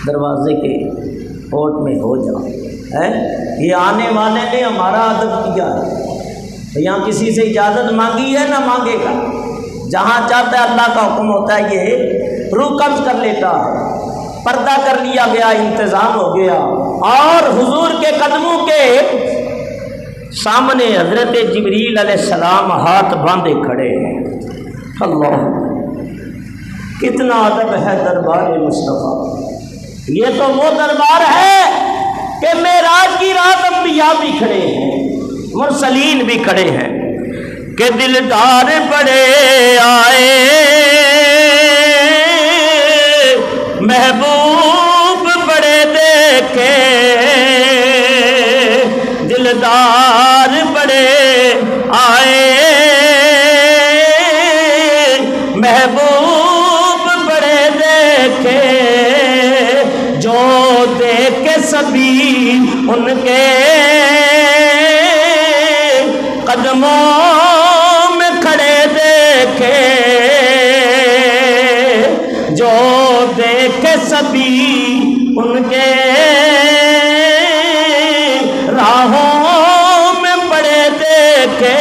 S1: دروازے کے کوٹ میں ہو جاؤ، یہ آنے والے نے ہمارا ادب کیا ہے، یہاں کسی سے اجازت مانگی ہے نہ مانگے گا، جہاں چاہتا ہے اللہ کا حکم ہوتا ہے یہ روح قبض کر لیتا ہے۔ پردہ کر لیا گیا، انتظام ہو گیا، اور حضور کے قدموں کے سامنے حضرت جبریل علیہ السلام ہاتھ باندھے کھڑے ہیں۔ اللہ، کتنا ادب ہے دربار مصطفیٰ۔ یہ تو وہ دربار ہے کہ معراج کی رات انبیاء بھی کھڑے ہیں، مرسلین بھی کھڑے ہیں کہ دلدار بڑے آئے، محبوب بڑے دیکھے، دلدار بڑے آئے، محبوب بڑے دیکھے، جو دیکھ کے سبھی ان کے قدموں میں کھڑے دیکھے، جو دیکھ کے سبھی ان کے راہوں میں پڑے دیکھے۔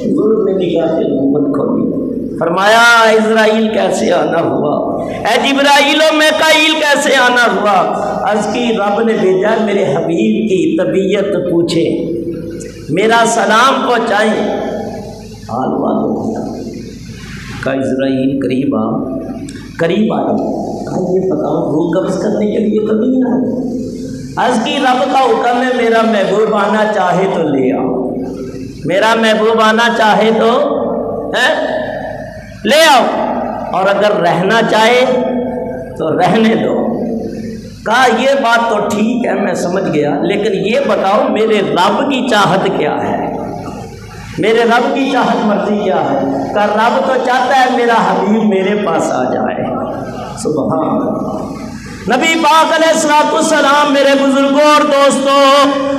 S1: حضور نے نگاہ نبوت کھولی، فرمایا اسرائیل کیسے آنا ہوا، اے جبرائیل و میکائیل کیسے آنا ہوا؟ عرض کی رب نے بھیجا میرے حبیب کی طبیعت پوچھے، میرا سلام پہنچائیں، حال معلوم کیا؟ کہا اسرائیل قریب آ، قریب آ رہا۔ کہا یہ بتاؤ روح قبض کرنے کے لیے تو نہیں آئے؟ عرض کی رب کا حکم ہے میرا محبوب آنا چاہے تو لے آؤ، میرا محبوب آنا چاہے تو لے آؤ، اور اگر رہنا چاہے تو رہنے دو۔ کہا یہ بات تو ٹھیک ہے میں سمجھ گیا، لیکن یہ بتاؤ میرے رب کی چاہت کیا ہے، میرے رب کی چاہت مرضی کیا ہے؟ کہ رب تو چاہتا ہے میرا حبیب میرے پاس آ جائے۔ سبحان اللہ۔ نبی پاک علیہ السلام، میرے بزرگوں اور دوستوں،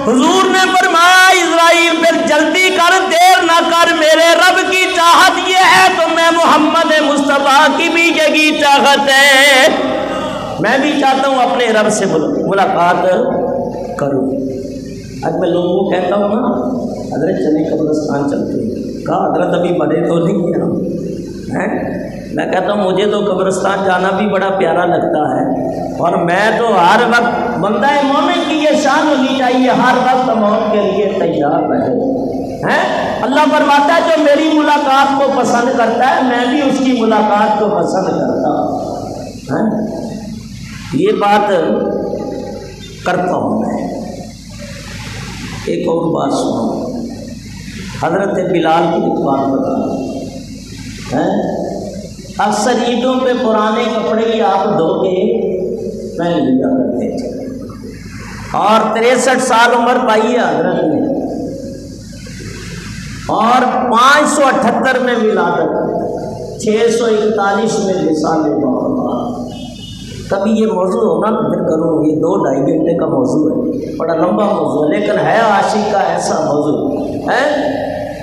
S1: حضور نے فرمایا اسرائیل پھر جلدی کر، دیر نہ کر، میرے رب کی چاہت یہ ہے تو میں محمد مصطفیٰ کی بھی یہی چاہت ہے، میں بھی چاہتا ہوں اپنے رب سے ملاقات کروں۔ آج میں لوگوں کو کہتا ہوں نا حضرت چلے قبرستان چلتے ہیں، کہا حضرت ابھی بڑے تو نہیں ہیں، میں کہتا ہوں مجھے تو قبرستان جانا بھی بڑا پیارا لگتا ہے، اور میں تو ہر وقت، بندہ مومن کی یہ شان ہونی چاہیے ہر وقت موت کے لیے تیار رہے۔ اللہ فرماتا ہے جو میری ملاقات کو پسند کرتا ہے میں بھی اس کی ملاقات کو پسند کرتا ہوں۔ یہ بات کرتا ہوں میں۔ ایک اور بات سنو، حضرت بلال کی ایک بات بتا، اکثر عیدوں پہ پرانے کپڑے ہی آپ دھو کے پہن لیا کرتے تھے، اور 63 سال عمر پائی ہے حضرت نے، اور 578 میں ولادت، 641 میں وصال محمد۔ کبھی یہ موضوع ہونا تو پھر کروں، یہ 2-2.5 گھنٹے کا موضوع ہے، بڑا لمبا موضوع ہے، لیکن ہے عاشق کا ایسا موضوع ہے۔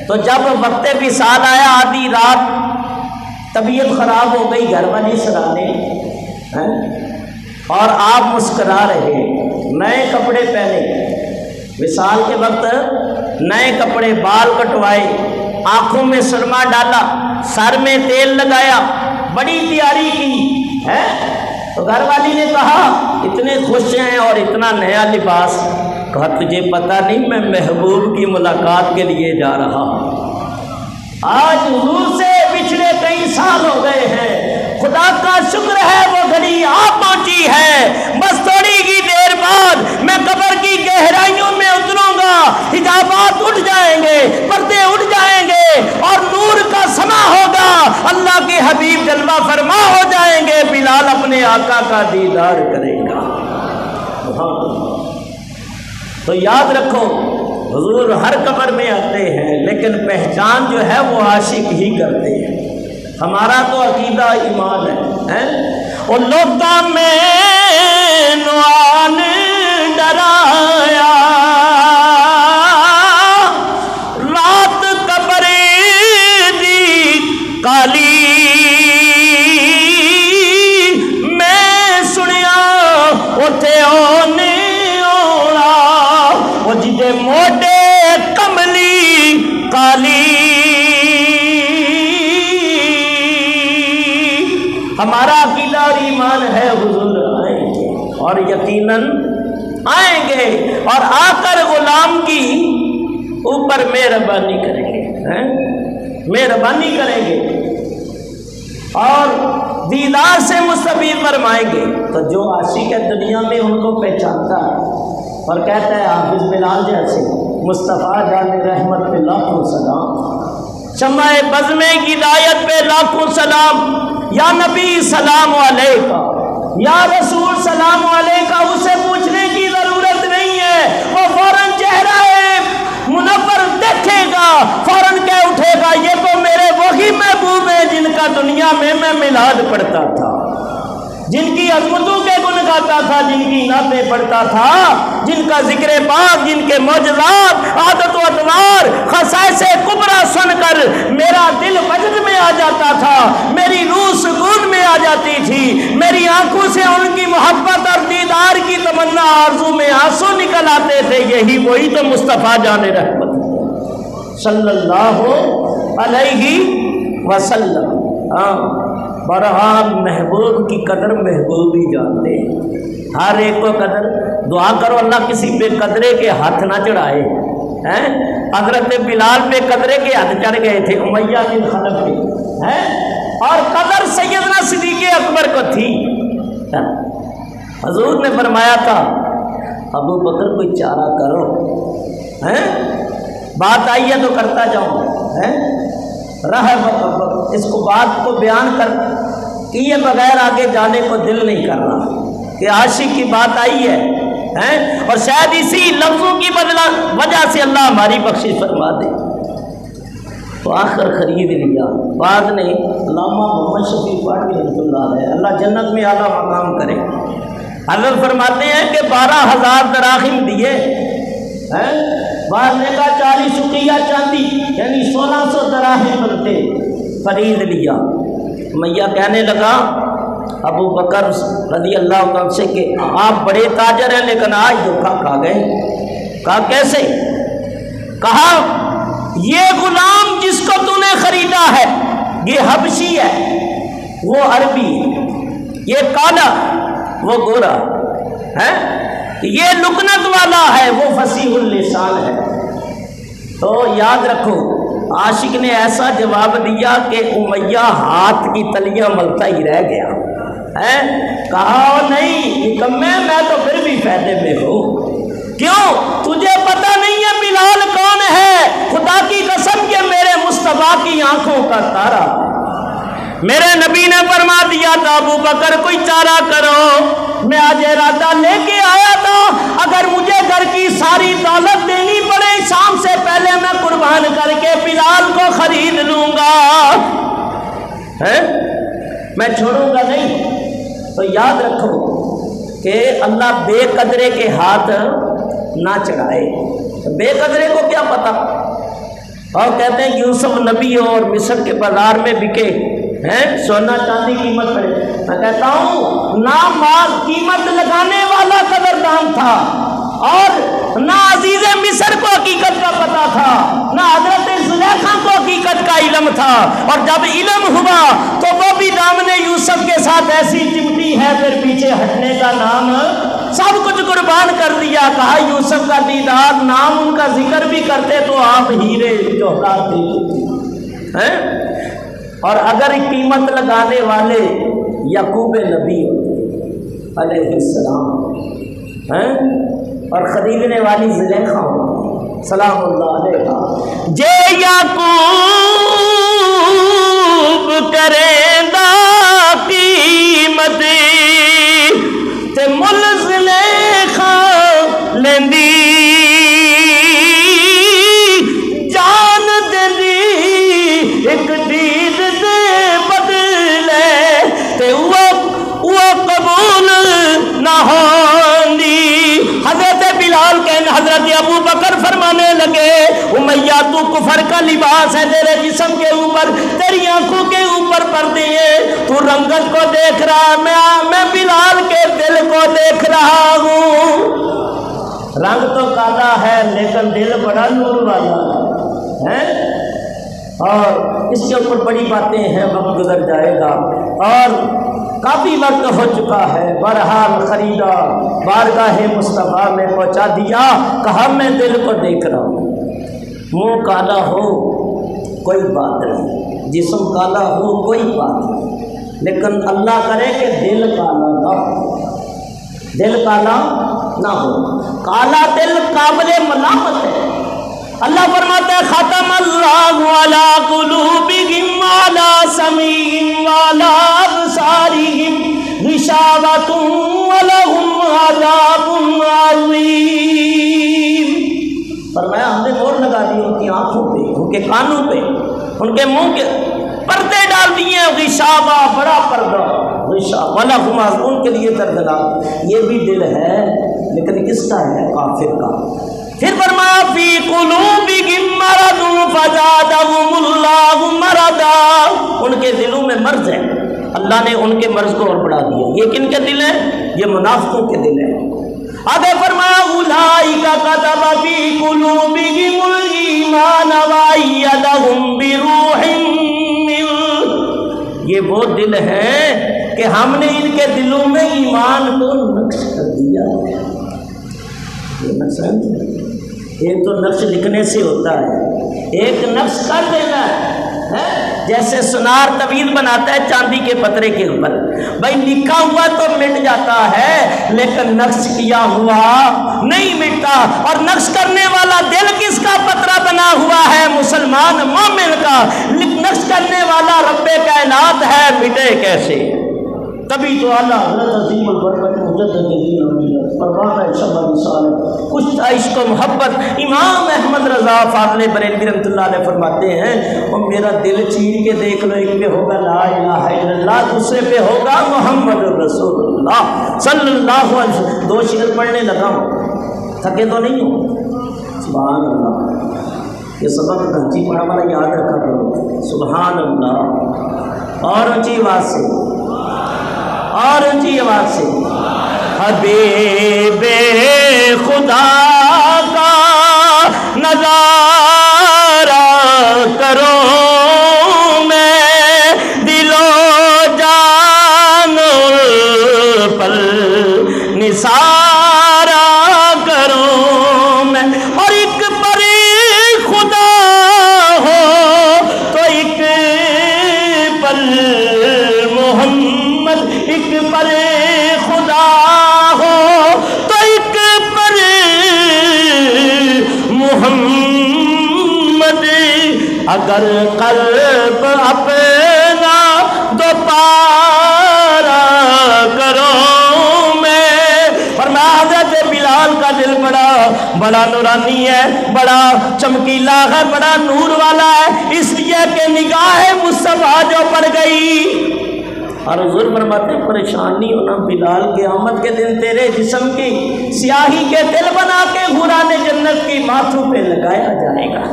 S1: تو جب وقت وصال آیا، آدھی رات طبیعت خراب ہو گئی، گھر والی سرانے، اور آپ مسکرا رہے، نئے کپڑے پہنے، وصال کے وقت نئے کپڑے، بال کٹوائے، آنکھوں میں سرما ڈالا، سر میں تیل لگایا، بڑی تیاری کی ہے۔ تو گھر والی نے کہا اتنے خوش ہیں اور اتنا نیا لباس، کہا تجھے پتہ نہیں میں محبوب کی ملاقات کے لیے جا رہا ہوں۔ آج حضور سے پچھلے کئی سال ہو گئے ہیں، خدا کا شکر ہے وہ گھڑی آ پہنچی ہے، بس تھوڑی ہی دیر بعد میں قبر کی گہرائیوں میں اتروں گا، حجابات اٹھ جائیں گے، پردے اٹھ جائیں گے، اور نور کا سما ہوگا، اللہ کے حبیب جلوہ فرما ہو جائیں گے، بلال اپنے آقا کا دیدار کرے گا۔ تو یاد رکھو حضور ہر قبر میں آتے ہیں، لیکن پہچان جو ہے وہ عاشق ہی کرتے ہیں۔ ہمارا تو عقیدہ ایمان ہے، اور لوگوں میں نوان ڈرایا، رات قبر دی کالی، میں سنیا اتے اونے وہ جدے موڈے کملی کالی۔ ہمارا عقیدہ اور ایمان ہے حضور آئیں گے، اور یقیناً آئیں گے اور آ کر غلام کی اوپر مہربانی کریں گے، مہربانی کریں گے اور دیدار سے مستفید فرمائیں گے۔ تو جو عاشق ہے دنیا میں ان کو پہچانتا ہے اور کہتا ہے حافظ بلال جیسے مصطفیٰ جان رحمت پہ لاکھوں سلام، شمع بزم ہدایت پہ لاکھوں سلام، یا نبی سلام علیکہ، یا رسول سلام علیکہ، اسے پوچھنے کی ضرورت نہیں ہے، وہ فوراً چہرہ منور دیکھے گا، فوراً کہہ اٹھے گا یہ تو میرے وہی محبوب ہیں جن کا دنیا میں میلاد پڑھتا تھا، جن کی عظمتوں کے گن گاتا تھا، جن کی نعتیں پڑھتا تھا، جن کا ذکر پاک، جن کے معجزات، عادت و اطوار، خصائص کبریٰ سن کر میرا دل وجد میں آ جاتا تھا، میری روح سکون میں آ جاتی تھی، میری آنکھوں سے ان کی محبت اور دیدار کی تمنا آرزو میں آنسو نکل آتے تھے۔ یہی وہی تو مصطفیٰ جان رحمت صلی اللہ علیہ وسلم۔ بہرحال محبوب کی قدر محبوب ہی جانتے ہیں، ہر ایک کو قدر، دعا کرو اللہ کسی پہ قدرے کے ہاتھ نہ چڑھائے۔ حضرت بلال پہ قدرے کے ہاتھ چڑھ گئے تھے امیہ بن خلف کے، اور قدر سیدنا صدیق اکبر کو تھی۔ حضور نے فرمایا تھا ابو بکر کوئی چارہ کرو، بات آئی ہے تو کرتا جاؤں، اس کو بات کو بیان کر کیے بغیر آگے جانے کو دل نہیں کر رہا کہ عاشق کی بات آئی ہے، اور شاید اسی لفظوں کی وجہ سے اللہ ہماری بخشش فرما دے۔ تو آخر خرید لیا، بعد نے علامہ محمد شفیع پاٹھی رحمۃ اللہ علیہ، اللہ جنت میں اعلیٰ مقام کرے، حضرت فرماتے ہیں کہ 12,000 دراہم دیے، بعد نے کہا 40 سقیہ چاندی یعنی 1600 دراہم بنتے، خرید لیا۔ میاں کہنے لگا ابو بکر رضی اللہ عنہ سے کہ آپ بڑے تاجر ہیں لیکن آج دھوکہ کھا گئے۔ کہا کیسے؟ کہا یہ غلام جس کو تو نے خریدا ہے یہ حبشی ہے، وہ عربی ہے، یہ کالا وہ گورا ہے، یہ لکنت والا ہے وہ فصیح اللسان ہے۔ تو یاد رکھو عاشق نے ایسا جواب دیا کہ امیہ ہاتھ کی تلیاں ملتا ہی رہ گیا، کہا نہیں نکمے میں تو پھر بھی فائدے میں ہوں۔ کیوں؟ تجھے پتہ نہیں ہے بلال کون ہے؟ خدا کی قسم کہ میرے مصطفیٰ کی آنکھوں کا تارا، میرے نبی نے فرما دیا تھا ابو بکر کوئی چارہ کرو، میں آج ارادہ لے کے آیا تھا اگر مجھے گھر کی ساری دولت دینی پڑے شام سے پہلے میں قربان کر کے بلال کو خرید لوں گا، میں چھوڑوں گا نہیں۔ تو یاد رکھو کہ اللہ بے قدرے کے ہاتھ نہ چڑھائے، بے قدرے کو کیا پتا، اور کہتے ہیں کہ یوسف نبی اور مصر کے بازار میں بکے سونا چاندی قیمت پڑے، میں کہتا ہوں نہ مال قیمت لگانے والا قدردان تھا، اور نہ عزیز مصر کو حقیقت کا پتا تھا، نہ حضرت زلیخا کو حقیقت کا علم تھا، اور جب علم ہوا تو وہ بھی دامن یوسف کے ساتھ ایسی چمٹی ہے پھر پیچھے ہٹنے کا نام، سب کچھ قربان کر دیا۔ کہا یوسف کا دیدار، نام ان کا ذکر بھی کرتے تو آپ ہیرے جوہرات دیتے، اور اگر قیمت لگانے والے یعقوب نبی علیہ السلام اور خریدنے والی زلیخا سلام اللہ علیہ، جے یعقوب کریں دا قیمت تے مل زلیخا لیندی جان دیندی ایک دید دے بدلے تے وہ قبول نہ ہوندی۔ حضرت بلال کہنے حضرت ابو بکر فرمانے لگے امیہ تو کفر کا لباس ہے تیرے جسم کے اوپر، تیری آنکھوں کے اوپر پردے ہیں، تو رنگت کو دیکھ رہا ہے، میں بلال کے دل کو دیکھ رہا ہوں، رنگ تو کالا ہے لیکن دل بڑا نور والا ہے۔ اور اس کے اوپر بڑی باتیں ہیں، وقت گزر جائے گا اور کافی وقت ہو چکا ہے۔ بہرحال خریدا، بارگاہ مصطفیٰ میں پہنچا دیا، کہا میں دل کو دیکھ رہا ہوں، منہ کالا ہو کوئی بات نہیں، جسم کالا ہو کوئی بات نہیں، لیکن اللہ کرے کہ دل کالا نہ ہو، دل کالا نہ ہو۔ کالا دل قابل ملامت ہے۔ اللہ فرماتا ہے ختم اللہ علی قلوبہم وعلی سمعہم وعلی ابصارہم غشاوۃ ولہم عذاب عظیم۔ فرمایا ہم نے مہر لگا دی ان کی آنکھوں پہ، ان کے کانوں پہ، ان کے منہ کے پردے ڈال دیے، غشاوہ بڑا پردہ، غشاوہ ولہم عذاب، ان کے لیے دردناک۔ یہ بھی دل ہے لیکن کس کا ہے؟ کافر کا۔ پھر فرمایا فی قلوبہم مرض فزادہم اللہ مرضا، ان کے دلوں میں مرض ہے، اللہ نے ان کے مرض کو اور بڑھا دیا۔ یہ کن کے دل ہیں؟ یہ منافقوں کے دل ہیں۔ آگے فرمایا اولئک کتب فی قلوبہم الایمان وایدہم بروح منہ، یہ وہ دل ہیں کہ ہم نے ان کے دلوں میں ایمان کو نقش کر دیا۔ ایک تو نقش لکھنے سے ہوتا ہے، ایک نقش کر دینا ہے۔ جیسے سنار طویل بناتا ہے چاندی کے پترے کے اوپر، بھائی لکھا ہوا تو مٹ جاتا ہے لیکن نقش کیا ہوا نہیں مٹتا۔ اور نقش کرنے والا دل کس کا پترا بنا ہوا ہے؟ مسلمان مومن کا۔ نقش کرنے والا رب کائنات ہے، مٹے کیسے؟ تبھی تو اعلیٰ حضرت عظیم البرکت مجدد دین پروانہ شمع رسالت کچھ عشق و محبت امام احمد رضا فاضل بریلوی رحمۃ اللہ علیہ فرماتے ہیں اور میرا دل چیر کے دیکھ لو، ایک پہ ہوگا لا الہ الا اللہ، دوسرے پہ ہوگا محمد رسول اللہ صلی اللہ علیہ وسلم۔ دو شعر پڑھنے لگا ہوں، تھکے تو نہیں ہوں؟ سبحان اللہ، یہ سبق گھنٹی پڑھا والا یاد رکھا کرو، سبحان اللہ، اور اونچی آواز سے، اور اونچی آواز سے، حبیب خدا کا نظارہ کرو میں دل و جان پر نثارہ کروں میں، اور ایک پری خدا ہو تو ایک پل محمد، ایک پر خدا ہو تو ایک پر محمد، اگر قلب اپنا دوبارہ کرو میں۔ فرمایا حضرت بلال کا دل بڑا نورانی ہے، بڑا چمکیلا ہے، بڑا نور والا ہے، اس لیے کہ نگاہ مصطفیٰ جو پڑ گئی۔ اور حضور فرماتے ہیں پریشان نہیں ہونا بلال، قیامت کے دن تیرے جسم کی سیاہی کے دل بنا کے غران جنت کی ماتھوں پہ لگایا جائے گا،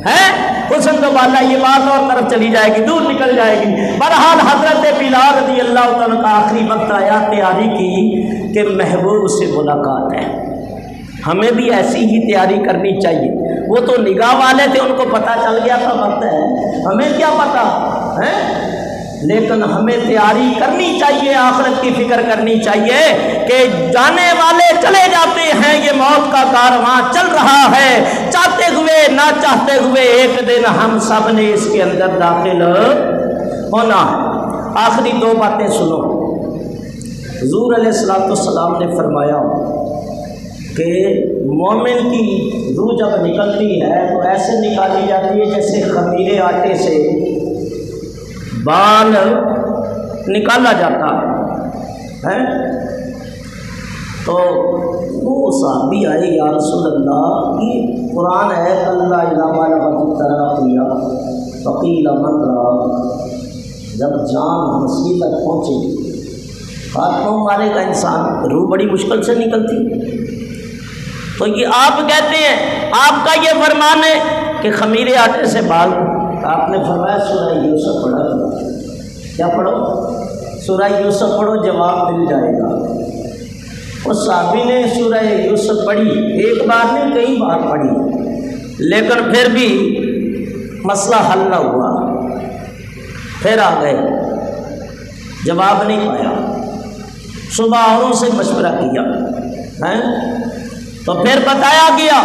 S1: ہے حسن تو والا۔ یہ بات اور طرف چلی جائے گی، دور نکل جائے گی۔ بہرحال حضرت بلال رضی اللہ تعالیٰ کا آخری وقت آیا، تیاری کی کہ محبوب سے ملاقات ہے۔ ہمیں بھی ایسی ہی تیاری کرنی چاہیے۔ وہ تو نگاہ والے تھے، ان کو پتہ چل گیا تھا وقت ہے، ہمیں کیا پتہ ہے؟ لیکن ہمیں تیاری کرنی چاہیے، آخرت کی فکر کرنی چاہیے کہ جانے والے چلے جاتے ہیں، یہ موت کا کارواں چل رہا ہے، چاہتے ہوئے نہ چاہتے ہوئے ایک دن ہم سب نے اس کے اندر داخل ہونا ہے۔ آخری دو باتیں سنو۔ حضور علیہ السلام نے فرمایا کہ مومن کی روح جب نکلتی ہے تو ایسے نکالی جاتی ہے جیسے خمیر آٹے سے بال نکالا جاتا ہے۔ تو وہ صحابی آئے، یا رسول اللہ یہ قرآن ہے، اللہ علامہ ترقیہ فقیل منرا، جب جان ہنسی تک پہنچے ہاتھوں مارے گا انسان، روح بڑی مشکل سے نکلتی۔ تو یہ آپ کہتے ہیں، آپ کا یہ فرمان ہے کہ خمیر آٹے سے بال، آپ نے فرمایا سورہ یوسف پڑھو۔ کیا پڑھو؟ سورہ یوسف پڑھو، جواب مل جائے گا۔ اس صحابی نے سورہ یوسف پڑھی، ایک بار نہیں کئی بار پڑھی، لیکن پھر بھی مسئلہ حل نہ ہوا، پھر آ گئے، جواب نہیں پایا، صبح اوروں سے مشورہ کیا ہیں تو پھر بتایا گیا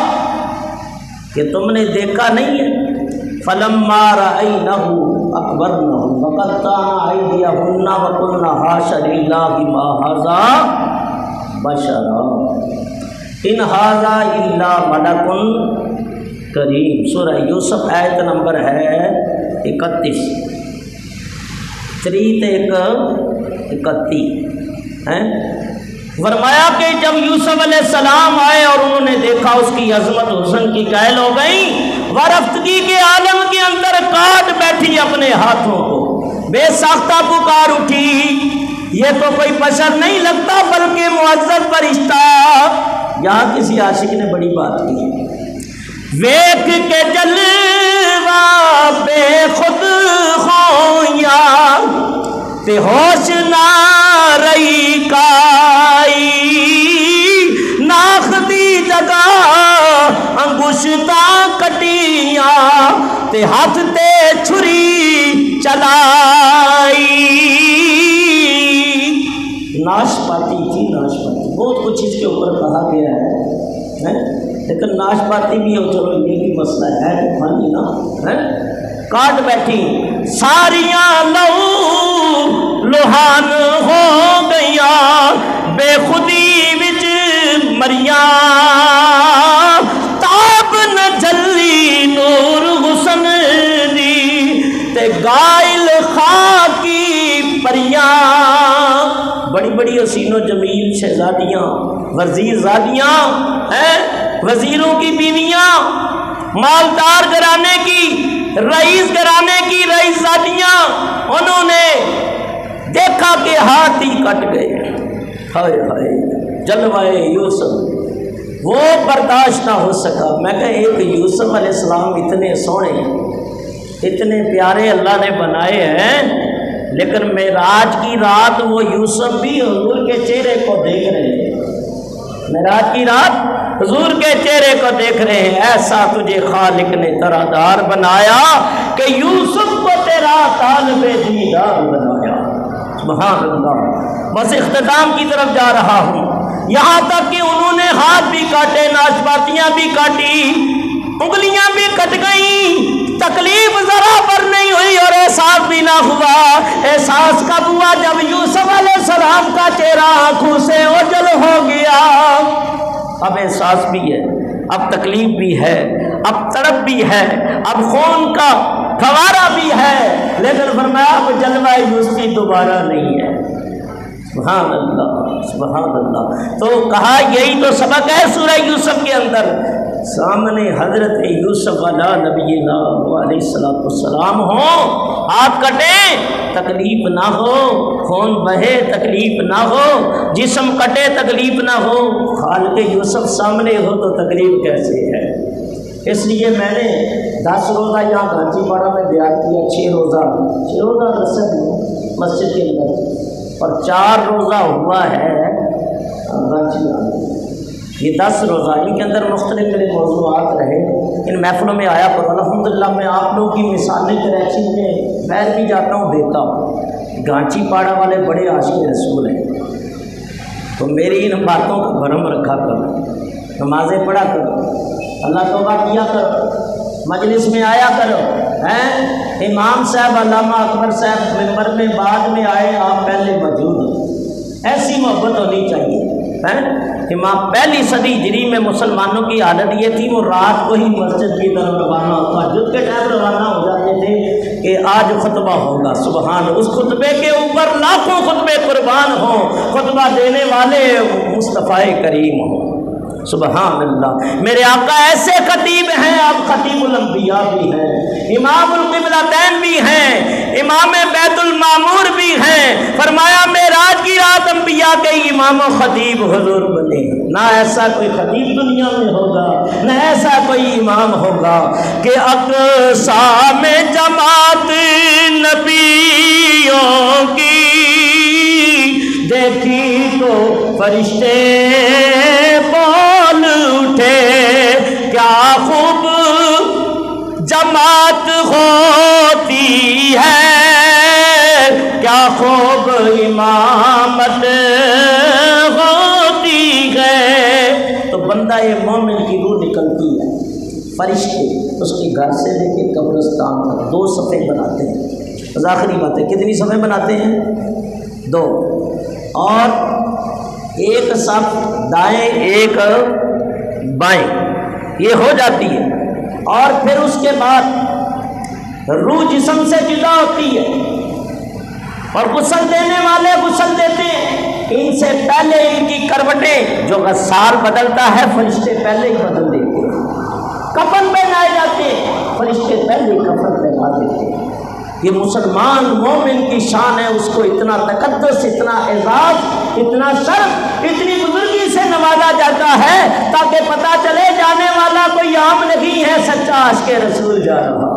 S1: کہ تم نے دیکھا نہیں ہے، فَلَمَّا رَأَيْنَهُ أَكْبَرْنَهُ وَقَطَّعْنَا أَيْدِيَهُنَّ وَقُلْنَا حَاشَ لِلَّهِ مَا هَٰذَا بَشَرٌ إِنْ هَٰذَا إِلَّا مَلَكٌ کریم۔ سورہ یوسف آیت نمبر ہے 31، 31 ہیں۔ فرمایا کہ جب یوسف علیہ السلام آئے اور انہوں نے دیکھا اس کی عظمت حسن کی قائل ہو گئی، ورفتگی کے عالم کے اندر کاٹ بیٹھی اپنے ہاتھوں کو، بے ساختہ پکار اٹھی، یہ تو کوئی بشر نہیں لگتا بلکہ معزز فرشتہ۔ یہاں کسی عاشق نے بڑی بات کی، ویکھ کے جلوہ بے خود خویا تے ہوش نہ رہی کائی، ناخدی جگہ انگشتاں کٹیاں تے ہاتھ تے چھری چلائی۔ ناشپاتی تھی، ناشپاتی، بہت کچھ اس کے اوپر کہا گیا ہے، لیکن ناشپاتی بھی ہو، چلو یہ بھی مسئلہ ہے کہ پھل نا کاٹ بیٹھی، ساریاں لہو لوہان ہو گئیاں، بے خودی وچ مریاں، تاب نہ جلی نور حسن دی تے گائل خاکی پریاں۔ بڑی بڑی حسین و جمیل شہزادیاں، وزیر زادیاں ہیں، وزیروں کی بیویاں، مالدار گھرانے کی، رئیس گھرانے کی رئیس زادیاں، انہوں نے دیکھا کہ ہاتھ ہی کٹ گئے، ہائے ہائے جلوہ یوسف وہ برداشت نہ ہو سکا۔ میں کہ ایک یوسف علیہ السلام اتنے سونے اتنے پیارے اللہ نے بنائے ہیں، لیکن معراج کی رات وہ یوسف بھی حضور کے چہرے کو دیکھ رہے ہیں، معراج کی رات حضور کے چہرے کو دیکھ رہے ہیں۔ ایسا تجھے خالق نے طرح بنایا کہ یوسف کو تیرا طالب دیدار بنایا۔ سبحان اللہ۔ بس اختتام کی طرف جا رہا ہوں، یہاں تک کہ انہوں نے ہاتھ بھی کاٹے، ناشپاتیاں بھی کاٹی، انگلیاں بھی کٹ گئیں، تکلیف ذرا پر نہیں ہوئی اور احساس بھی نہ ہوا۔ احساس کب ہوا؟ جب یوسف علیہ السلام کا چہرہ آنکھوں سے اوجل ہو گیا۔ اب احساس بھی ہے، اب تکلیف بھی ہے، اب تڑپ بھی ہے، اب خون کا فوارہ بھی ہے، لیکن فرمایا اب جلوہ یوسفی دوبارہ نہیں ہے۔ سبحان اللہ، سبحان اللہ۔ تو کہا یہی تو سبق ہے سورہ یوسف کے اندر، سامنے حضرت یوسف علیہ نبینا علیہ السلام ہوں، ہاتھ کٹے تکلیف نہ ہو، خون بہے تکلیف نہ ہو، جسم کٹے تکلیف نہ ہو، خالق یوسف سامنے ہو تو تکلیف کیسے ہے؟ اس لیے میں نے 10 روزہ یہاں گانچی پاڑا میں بیان کیا، 6 روزہ رسد مسجد کے اندر، اور 4 روزہ ہوا ہے گانچی میں۔ یہ 10 روزہ ان کے اندر مختلف میرے موضوعات رہے، ان محفلوں میں آیا پر الحمدللہ میں آپ لوگوں کی مثالیں کراچی میں بہر بھی جاتا ہوں دیتا ہوں۔ گانچی پاڑا والے بڑے عاشق رسول ہیں، تو میری ان باتوں کا بھرم رکھا کرو، نمازیں پڑھا کرو، اللہ توبہ کیا کرو، مجلس میں آیا کرو، ہیں امام صاحب علامہ اکبر صاحب ممبر میں بعد میں آئے، آپ پہلے موجود ہو، ایسی محبت ہونی چاہیے۔ امام پہلی صدی ہجری میں مسلمانوں کی عادت یہ تھی، وہ رات کو ہی مسجد کی طرف روانہ ہوتا، تہجد کے ٹائم روانہ ہو جاتے تھے کہ آج خطبہ ہوگا۔ سبحان، اس خطبے کے اوپر لاکھوں خطبے قربان ہوں، خطبہ دینے والے مصطفیٰ کریم ہوں۔ سبحان اللہ، میرے آقا ایسے خطیب ہیں، آپ خطیب الانبیاء بھی ہیں، امام القبلتین بھی ہیں، امام بیت المعمور بھی ہیں۔ فرمایا معراج کی رات انبیاء کے امام و خطیب حضور بنے، نہ ایسا کوئی خطیب دنیا میں ہوگا، نہ ایسا کوئی امام ہوگا کہ اقصا میں جماعت نبیوں کی دیکھی تو فرشتے بول اٹھے، کیا خوب جماعت ہو کیا خوب امامت ہوتی ہے. تو بندہ مومن کی روح نکلتی ہے، فرشتے اس کے گھر سے لے کے قبرستان تک 2 صفیں بناتے ہیں. بس آخری بات ہے، کتنی صفیں بناتے ہیں؟ 2، اور ایک صف دائیں ایک بائیں، یہ ہو جاتی ہے. اور پھر اس کے بعد روح جسم سے جدا ہوتی ہے اور غسل دینے والے غسل دیتے ہیں. ان سے پہلے ان کی کروٹیں جو غسال بدلتا ہے فرشتے پہلے ہی بدل دیتے ہیں. کفن پہنائے جاتے ہیں، فرشتے پہلے ہی کفن پہنا دیتے ہیں. یہ مسلمان مومن کی شان ہے، اس کو اتنا تقدس، اتنا اعزاز، اتنا شرف، اتنی بزرگی سے نوازا جاتا ہے تاکہ پتہ چلے جانے والا کوئی عام نہیں ہے، سچا عاشق رسول جا رہا.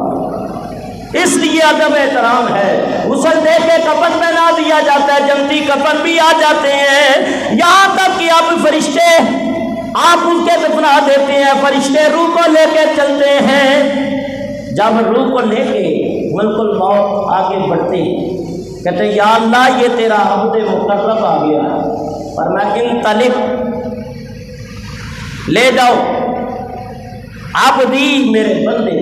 S1: اس لیے ادب احترام ہے. غسل دے کے کفن پہنا دیا جاتا ہے، جنتی کفن بھی آ جاتے ہیں. یہاں تک کہ اب فرشتے آپ ان کے دفنا دیتے ہیں، فرشتے روح کو لے کے چلتے ہیں. جب روح کو لے کے ملک الموت آگے بڑھتے ہیں، کہتے ہیں یا اللہ یہ تیرا عبد مقرب آ گیا ہے، اور میں انطلق، لے جاؤ عبدی میرے بندے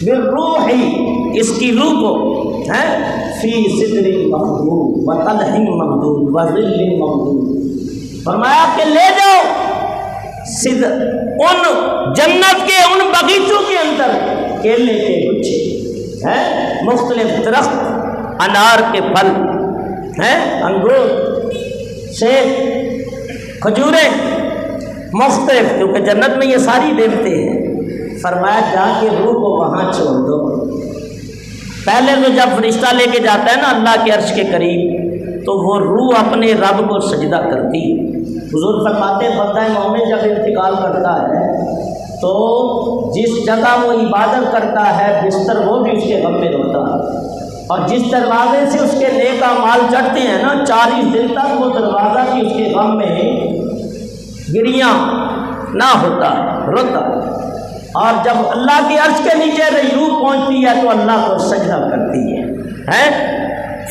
S1: بالروحی، اس کی روح کو فی صدر ممدود و طلح ممدود و ظل ممدود، فرمایا کہ لے جاؤ ان جنت کے ان باغیچوں کے اندر کیلے کے گچھے ہیں، مختلف درخت، انار کے پھل ہیں، انگور، سیب، کھجوریں مختلف، کیونکہ جنت میں یہ ساری نعمتیں ہیں. فرمایا جا کے روح کو وہاں چھوڑ دو. پہلے تو جب فرشتہ لے کے جاتا ہے نا اللہ کے عرش کے قریب، تو وہ روح اپنے رب کو سجدہ کرتی ہے. حضور فرماتے ہیں بندہ مومن جب انتقال کرتا ہے تو جس جگہ وہ عبادت کرتا ہے بستر وہ بھی اس کے غم میں روتا ہے، اور جس دروازے سے اس کے نیک اعمال چڑھتے ہیں نا 40 دن تک وہ دروازہ بھی اس کے غم میں گریاں نہ ہوتا، روتا. اور جب اللہ کے عرش کے نیچے روح پہنچتی ہے تو اللہ کو سجدہ کرتی ہے.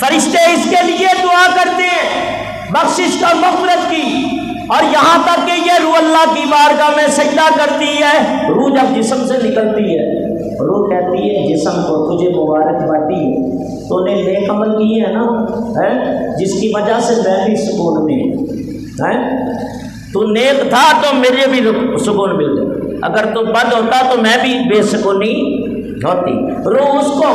S1: فرشتے اس کے لیے دعا کرتے ہیں بخشش کا، مغفرت کی. اور یہاں تک کہ یہ روح اللہ کی بارگاہ میں سجدہ کرتی ہے. روح جب جسم سے نکلتی ہے، روح کہتی ہے جسم کو تجھے مبارک باٹی ہے، تو نے نیک عمل کیے ہیں نا، جس کی وجہ سے میں بھی سکون میں ہوں. تو نیک تھا تو مجھے بھی سکون مل گیا، اگر تو بد ہوتا تو میں بھی بے سکونی ہوتی. روح اس کو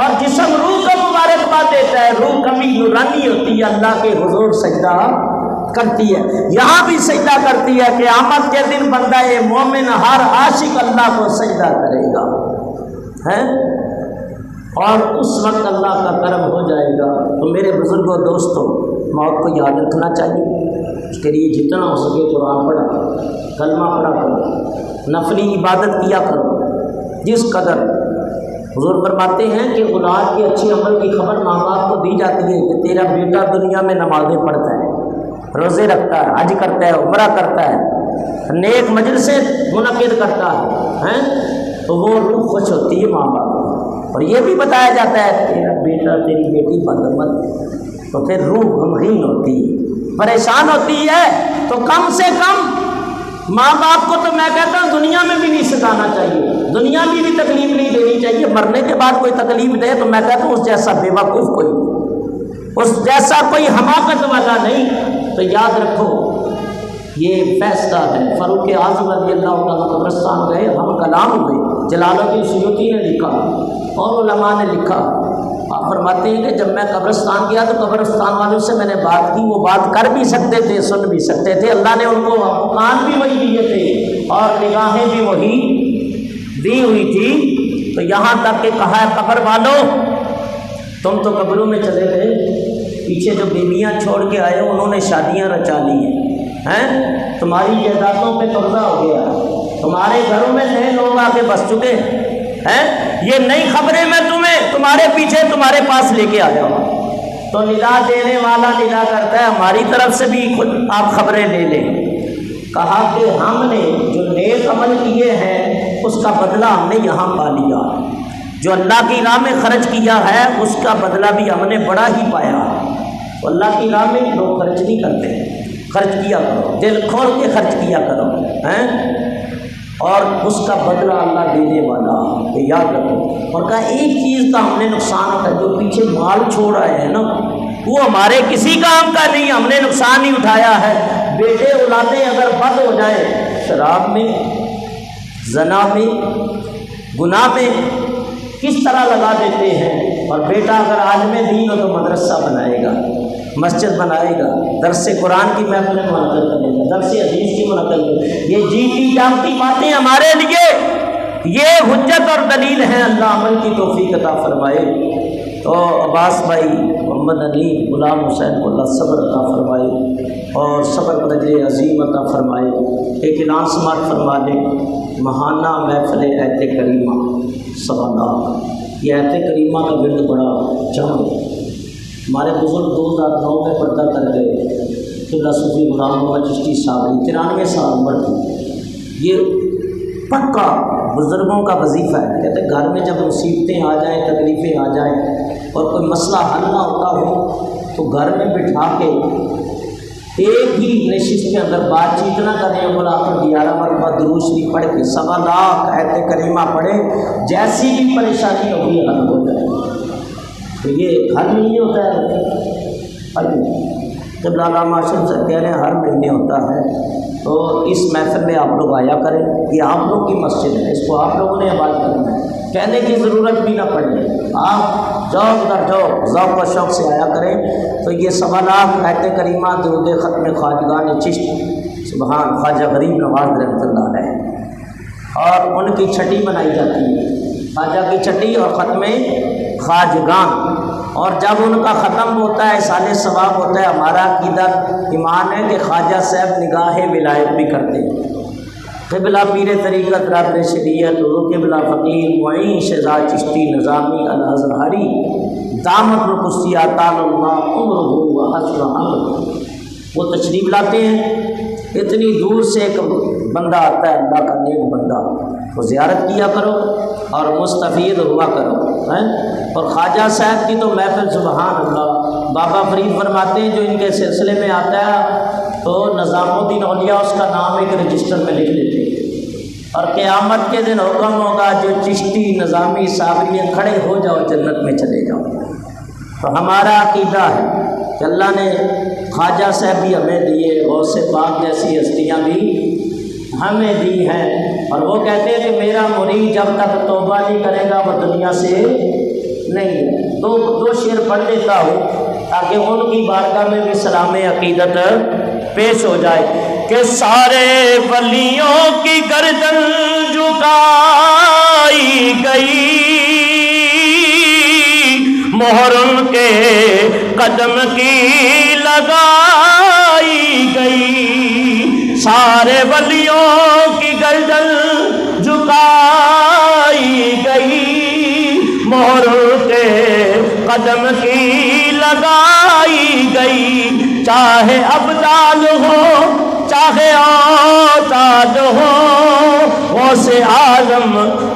S1: اور جسم روح کو مبارکباد دیتا ہے. روح کبھی نورانی ہوتی ہے، اللہ کے حضور سجدہ کرتی ہے. یہاں بھی سجدہ کرتی ہے. قیامت کے دن بندہ مومن ہر عاشق اللہ کو سجدہ کرے گا، اور اس وقت اللہ کا کرم ہو جائے گا. تو میرے بزرگوں دوستوں، موت کو یاد رکھنا چاہیے. اس کے لیے جتنا ہو سکے قرآن پڑھا کرو، کلمہ پڑھا کرو، نفلی عبادت کیا کرو. جس قدر حضور فرماتے ہیں کہ اولاد کے اچھے عمل کی خبر ماں باپ کو دی جاتی ہے کہ تیرا بیٹا دنیا میں نمازیں پڑھتا ہے، روزے رکھتا ہے، حج کرتا ہے، عمرہ کرتا ہے، نیک مجلسیں منعقد کرتا ہے، تو وہ روح خوش ہوتی ہے ماں باپ. اور یہ بھی بتایا جاتا ہے تیرا بیٹا تیری بیٹی بدعمل، تو پھر روح غمگین ہوتی ہے، پریشان ہوتی ہے. تو کم سے کم ماں باپ کو تو میں کہتا ہوں دنیا میں بھی نہیں ستانا چاہیے، دنیا میں بھی تکلیف نہیں دینی چاہیے. مرنے کے بعد کوئی تکلیف دے تو میں کہتا ہوں اس جیسا بے وقوف کوئی، اس جیسا کوئی حماقت والا نہیں. تو یاد رکھو یہ فیصلہ ہے. فاروق اعظم رضی اللہ تعالیٰ قبرستان گئے، ہم کلام ہوئے، جلال الدین سیوطی نے لکھا اور علماء نے لکھا. آپ فرماتے ہیں کہ جب میں قبرستان گیا تو قبرستان والوں سے میں نے بات کی، وہ بات کر بھی سکتے تھے، سن بھی سکتے تھے. اللہ نے ان کو مکان بھی وہی دیے تھے اور نگاہیں بھی وہی دی ہوئی تھی. تو یہاں تک کہ کہا ہے قبر والوں تم تو قبروں میں چلے گئے، پیچھے جو بیویاں چھوڑ کے آئے انہوں نے شادیاں رچا لی ہیں، تمہاری جائیدادوں پہ قبضہ ہو گیا، تمہارے گھروں میں نئے لوگ آ کے بس چکے ہیں. یہ نئی خبریں میں تمہیں تمہارے پیچھے تمہارے پاس لے کے آیا ہوں. تو ندا دینے والا ندا کرتا ہے ہماری طرف سے بھی خود آپ خبریں لے لیں. کہا کہ ہم نے جو نیک عمل کیے ہیں اس کا بدلہ ہم نے یہاں پا لیا. جو اللہ کی راہ میں خرچ کیا ہے اس کا بدلہ بھی ہم نے بڑا ہی پایا۔ تو اللہ کی راہ میں لوگ خرچ نہیں کرتے، خرچ کیا کرو، دل کھول کے خرچ کیا کرو اور اس کا بدلہ اللہ دینے والا ہے، یاد رکھو۔ اور کہا ایک چیز کا ہم نے نقصان اٹھایا، جو پیچھے مال چھوڑ آئے ہیں نا وہ ہمارے کسی کام کا نہیں، ہم نے نقصان ہی اٹھایا ہے۔ بیٹے اولادیں اگر بد ہو جائے شراب میں، زنا میں، گناہ میں کس طرح لگا دیتے ہیں، اور بیٹا اگر عالم دین ہو تو مدرسہ بنائے گا، مسجد بنائے گا، درس قرآن کی محفلیں منعقد کرے گا، درس حدیث کی منعقد کرے گا۔ یہ جیتی جاگتی باتیں ہمارے لیے یہ حجت اور دلیل ہیں۔ اللہ عمل کی توفیق عطا فرمائے۔ تو عباس بھائی، محمد علی، غلام حسین کو اللہ صبر عطا فرمائے اور صبر کا اجر عظیم عطا فرمائے۔ ایک اعلان سماعت فرما دیں، ماہانہ محفل ایت کریمہ سوالہ، یہ ایت کریمہ کا ورد بڑا جم ہے۔ ہمارے بزرگ 2009 میں پردہ کر گئے، قبلہ صوفی غلام محمد چشتی صاحب 93 سال عمر تھی۔ یہ پکا بزرگوں کا وظیفہ ہے، کہتے ہیں گھر میں جب مصیبتیں آ جائیں، تکلیفیں آ جائیں اور کوئی مسئلہ حل نہ ہوتا ہو تو گھر میں بٹھا کے ایک ہی نشست کے اندر بات چیت نہ کریں، بلا کر 11 مرتبہ درود شریف پڑھ کے 1.25 لاکھ ایت کریمہ پڑھیں، جیسی بھی پریشانی ہوگی حل ہو جائے۔ تو یہ ہر مہینے ہوتا ہے، جب لالا معاشر سے کہہ رہے ہیں ہر مہینے ہوتا ہے، تو اس محفل میں آپ لوگ آیا کریں۔ یہ آپ لوگ کی مسجد ہے، اس کو آپ لوگوں نے آباد کرنا ہے، کہنے کی ضرورت بھی نہ پڑے، آپ جاؤ ادھر جاؤ، ذوق و شوق سے آیا کریں۔ تو یہ 1.25 لاکھ ایت کریمہ درود ختم خواجگان چشت سبحان خواجہ غریب نواز رحمۃ اللہ علیہ، اور ان کی چھٹی منائی جاتی ہے، خواجہ کی چھٹی اور ختم خواجگان۔ اور جب ان کا ختم ہوتا ہے سال ثواب ہوتا ہے، ہمارا عقیدہ ایمان ہے کہ خواجہ صاحب نگاہ ولایت بھی کرتے ہیں۔ قبلہ پیر طریقت رابر شریعت حضور قبلہ فقیر معین شہزاد چشتی نظامی الازہری دامت القدسیہ طال اللہ عمرہ و حسن عمرہ، وہ تشریف لاتے ہیں۔ اتنی دور سے ایک بندہ آتا ہے، اللہ کا نیک بندہ، وہ زیارت کیا کرو اور مستفید ہوا کرو۔ اور خواجہ صاحب کی تو محفل سبحان اللہ، بابا فرید فرماتے ہیں جو ان کے سلسلے میں آتا ہے تو نظام الدین اولیاء اس کا نام ایک رجسٹر میں لکھ لیتے ہیں، اور قیامت کے دن حکم ہوگا جو چشتی نظامی صابری کھڑے ہو جاؤ جنت میں چلے جاؤ۔ تو ہمارا عقیدہ ہے کہ اللہ نے خواجہ صاحب بھی ہمیں دیے، غوث پاک جیسی ہستیاں بھی ہمیں دی ہیں، اور وہ کہتے ہیں کہ میرا مرید جب تک توبہ نہیں کرے گا وہ دنیا سے نہیں۔ دو شعر پڑھ دیتا ہوں تاکہ ان کی بارگاہ میں بھی سلام عقیدت پیش ہو جائے کہ سارے ولیوں کی گردن جھکائی گئی، مہر ان کے قدم کی لگائی گئی، سارے ولیوں کی گردن جھکائی گئی، مہر ان کے قدم کی لگائی گئی، چاہے ابدال ہو چاہے اوتاد ہو، غوث اعظم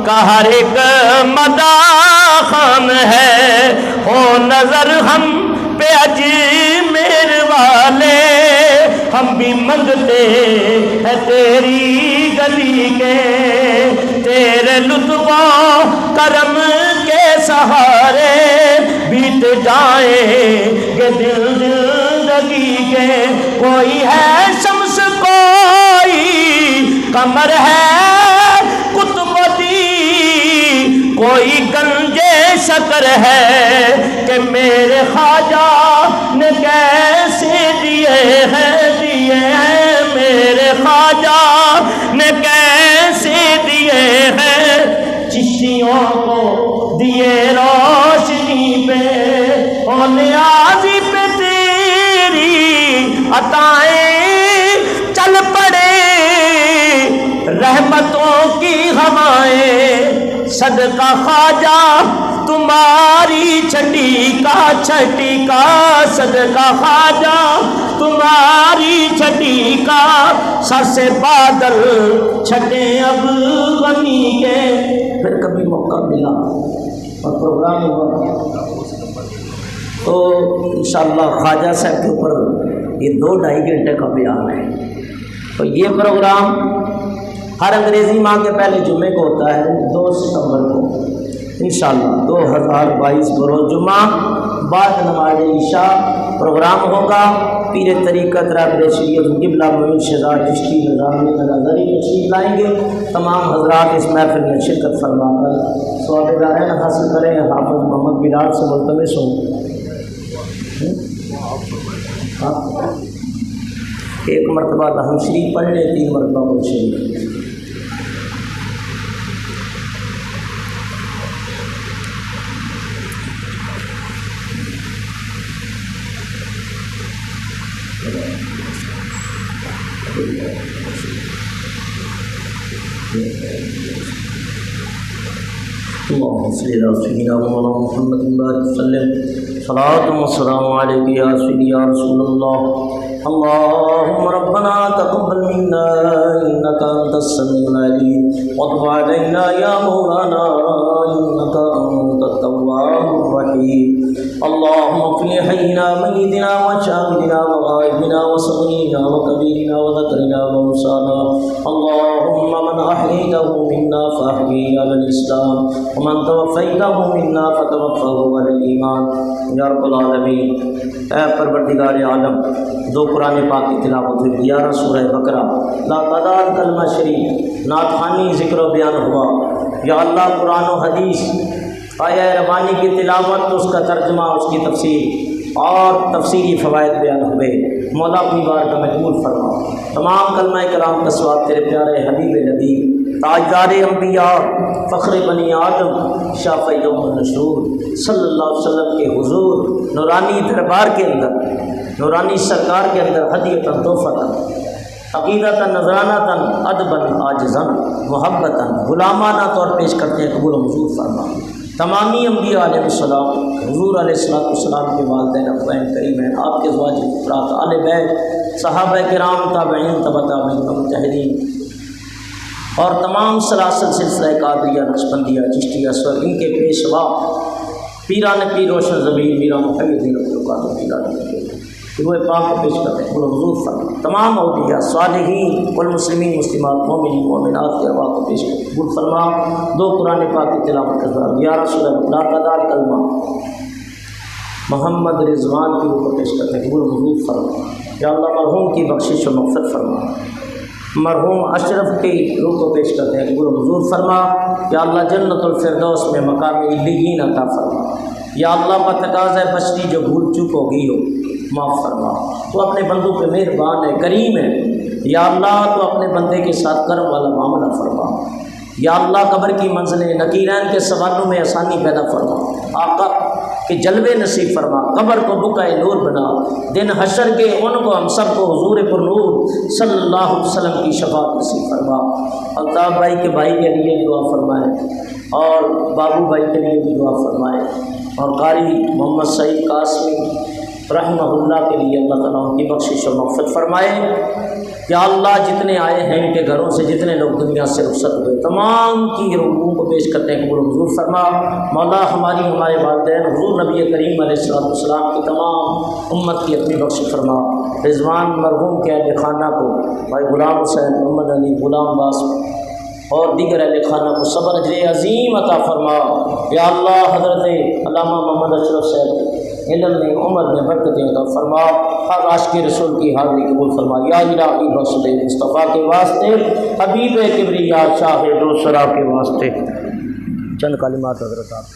S1: کا ہر ایک مداخن ہے، ہو نظر ہم پہ اجمیر والے، ہم بھی منگتے ہیں تیری گلی کے، تیرے لطف و کرم کے سہارے بیت جائیں گے دل زندگی کے، کوئی ہے شمس کوئی قمر ہے قطب دی، کوئی گنجے شکر ہے کہ میرے خواجہ نے کیسے دیے ہیں میرے خواجہ نے کیسے دیے ہیں، چشتیوں کو دیے روشنی پہ، اور نیازی پہ تیری عطائیں چل پڑے رحمتوں کی ہوائیں، صدقہ خواجہ تمہاری چھٹی کا صدقہ خواجہ تمہاری چھٹی کا، سر سے بادل چھٹے اب غمی کے۔ پھر کبھی موقع ملا اور پروگرام ہوا تو انشاءاللہ خواجہ صاحب کے اوپر یہ 2-2.5 گھنٹے کا بیان ہے۔ تو یہ پروگرام ہر انگریزی ماہ کے پہلے جمعے کو ہوتا ہے 2 ستمبر کو انشاءاللہ 2022 بروز جمعہ بعد نماز عشاء پروگرام ہوگا۔ پیر طریقت رہبر شریعت قبلہ معین شہزاد چشتی نظامی نظری تشریف لائیں گے۔ تمام حضرات اس محفل میں شرکت فرما کر ثواب دارین حاصل کریں۔ حافظ محمد بلال سے ملتمس ہوں ایک مرتبہ رحم شریف پڑھ لیں، 3 مرتبہ قرآن شریف۔ اللهم صل على سيدنا مولانا محمد بارك وسلم صلاة والسلام عليك يا سيدي يا رسول الله اللهم ربنا تقبل منا إنك أنت السميع العليم وتب علينا يا مولانا إنك أنت التواب الرحيم اللهم اغفر لحينا ميتنا وشاهدنا وغائبنا وصغيرنا وكبيرنا وذكرنا وانسانا اللهم من أحييته منا فأحييه على الإسلام ومن توفيته منا فتوفه على الإيمان یا رب العالمین۔ اے پروردگار عالم، 2 قرآن پاک کی تلاوت ہوئی، 11 سورہ بقرہ، لاتعداد کلمہ شریف، نعت خوانی، ذکر و بیان ہوا۔ یا اللہ قرآن و حدیث آیہ ربانی کی تلاوت، اس کا ترجمہ، اس کی تفسیر اور تفسیری فوائد بیان ہوئے۔ مولا اپنی بار کا مقبول فرما۔ تمام کلمہ کلام کا ثواب تیرے پیارے حبیب نبی تاجدار انبیاء فخر بنی آدم شافع یوم النشور صلی اللہ علیہ وسلم کے حضور نورانی دربار کے اندر، نورانی سرکار کے اندر ہدیۃ تحفۃ عقیدت نذرانۃ ادبا عاجزا محبتا غلامانہ طور پیش کرتے ہیں، قبول و منظور فرما۔ تمامی انبیاء علیہ السلام، حضور علیہ السلام کے والدین ابوین کریم ہیں، آپ کے ازواج افراد، آل بیت، صحابہ کرام، تابعین، تبع تابعین، مجتہدین اور تمام سلاسل سلسلہ قادریہ، نقشبندیہ، چشتیہ، سور ان کے پیشوا پیران پیر روشن زمین میرا محمدین القادر پیران روح پاک کو پیش کرتے ہیں، حضور فرما۔ تمام اولیاء صالحین والمسلمین مسلمات مومنین مومنات کے ارواح کو پیش کرتے ہیں، قبول فرما۔ 2 قرآن پاک کی تلاوت کا 11 سورہ لاتعداد کلمہ محمد رضوان کی روح کو پیش کرتے ہیں، قبول حضور فرما۔ یا اللہ مرحوم کی بخشش و مغفرت فرما، مرحوم اشرف کی روح کو پیش کرتے ہیں، قبول منظور فرما۔ یا اللہ جنت الفردوس میں مقام علیین عطا فرما۔ یا اللہ بتقاضۂ بشری جو بھول چوک ہو گئی ہو معاف فرما۔ تو اپنے بندوں پہ مہربان ہے، کریم ہے۔ یا اللہ تو اپنے بندے کے ساتھ کرم والا معاملہ فرما۔ یا اللہ قبر کی منزلیں نکیرین کے سوالوں میں آسانی پیدا فرما، آقا کہ جلوے نصیب فرما، قبر کو بقعہ نور بنا، دن حشر کے ان کو ہم سب کو حضور پر نور صلی اللہ علیہ وسلم کی شفاعت نصیب فرما۔ الطاف بھائی کے بھائی کے لیے دعا فرمائے اور بابو بھائی کے لیے بھی دعا فرمائے، اور قاری محمد سعید قاسمی رحمہ اللہ کے لیے اللہ تعالیٰ ان کی بخشش و مغفرت فرمائے۔ یا اللہ جتنے آئے ہیں ان کے گھروں سے، جتنے لوگ دنیا سے رخصت ہوئے، تمام کی روحوں کو پیش کرتے ہیں، قبول منظور فرما۔ مولا ہماری ہمارے والدین حضور نبی کریم علیہ السلام کی تمام امت کی اپنی بخش فرما۔ رضوان مرحوم کے اہل خانہ کو، بھائی غلام حسین، محمد علی، غلام باس اور دیگر اہل خانہ کو صبر اجر عظیم عطا فرما۔ یا اللہ حضرت علامہ محمد اشرف صاحب علم میں، عمر میں برکتیں عطا فرما، ہر عاشق رسول کی حاضری قبول فرما۔ یا الہی بخش دے مصطفیٰ کے واسطے، حبیب کبریا شاہ دوسرا کے واسطے۔ چند کلمات حضرت آپ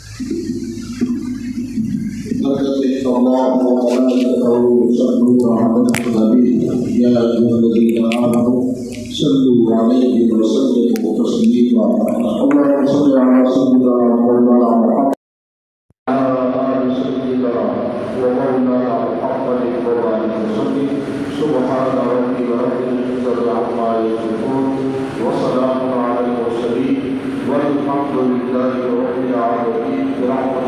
S2: صلوا عليه وسلموا تسليما اللهم صل على سيدنا مولانا محمد وعلى آل سيدنا ومولانا محمد وعلى آله وسلم سبحان ربك رب العزة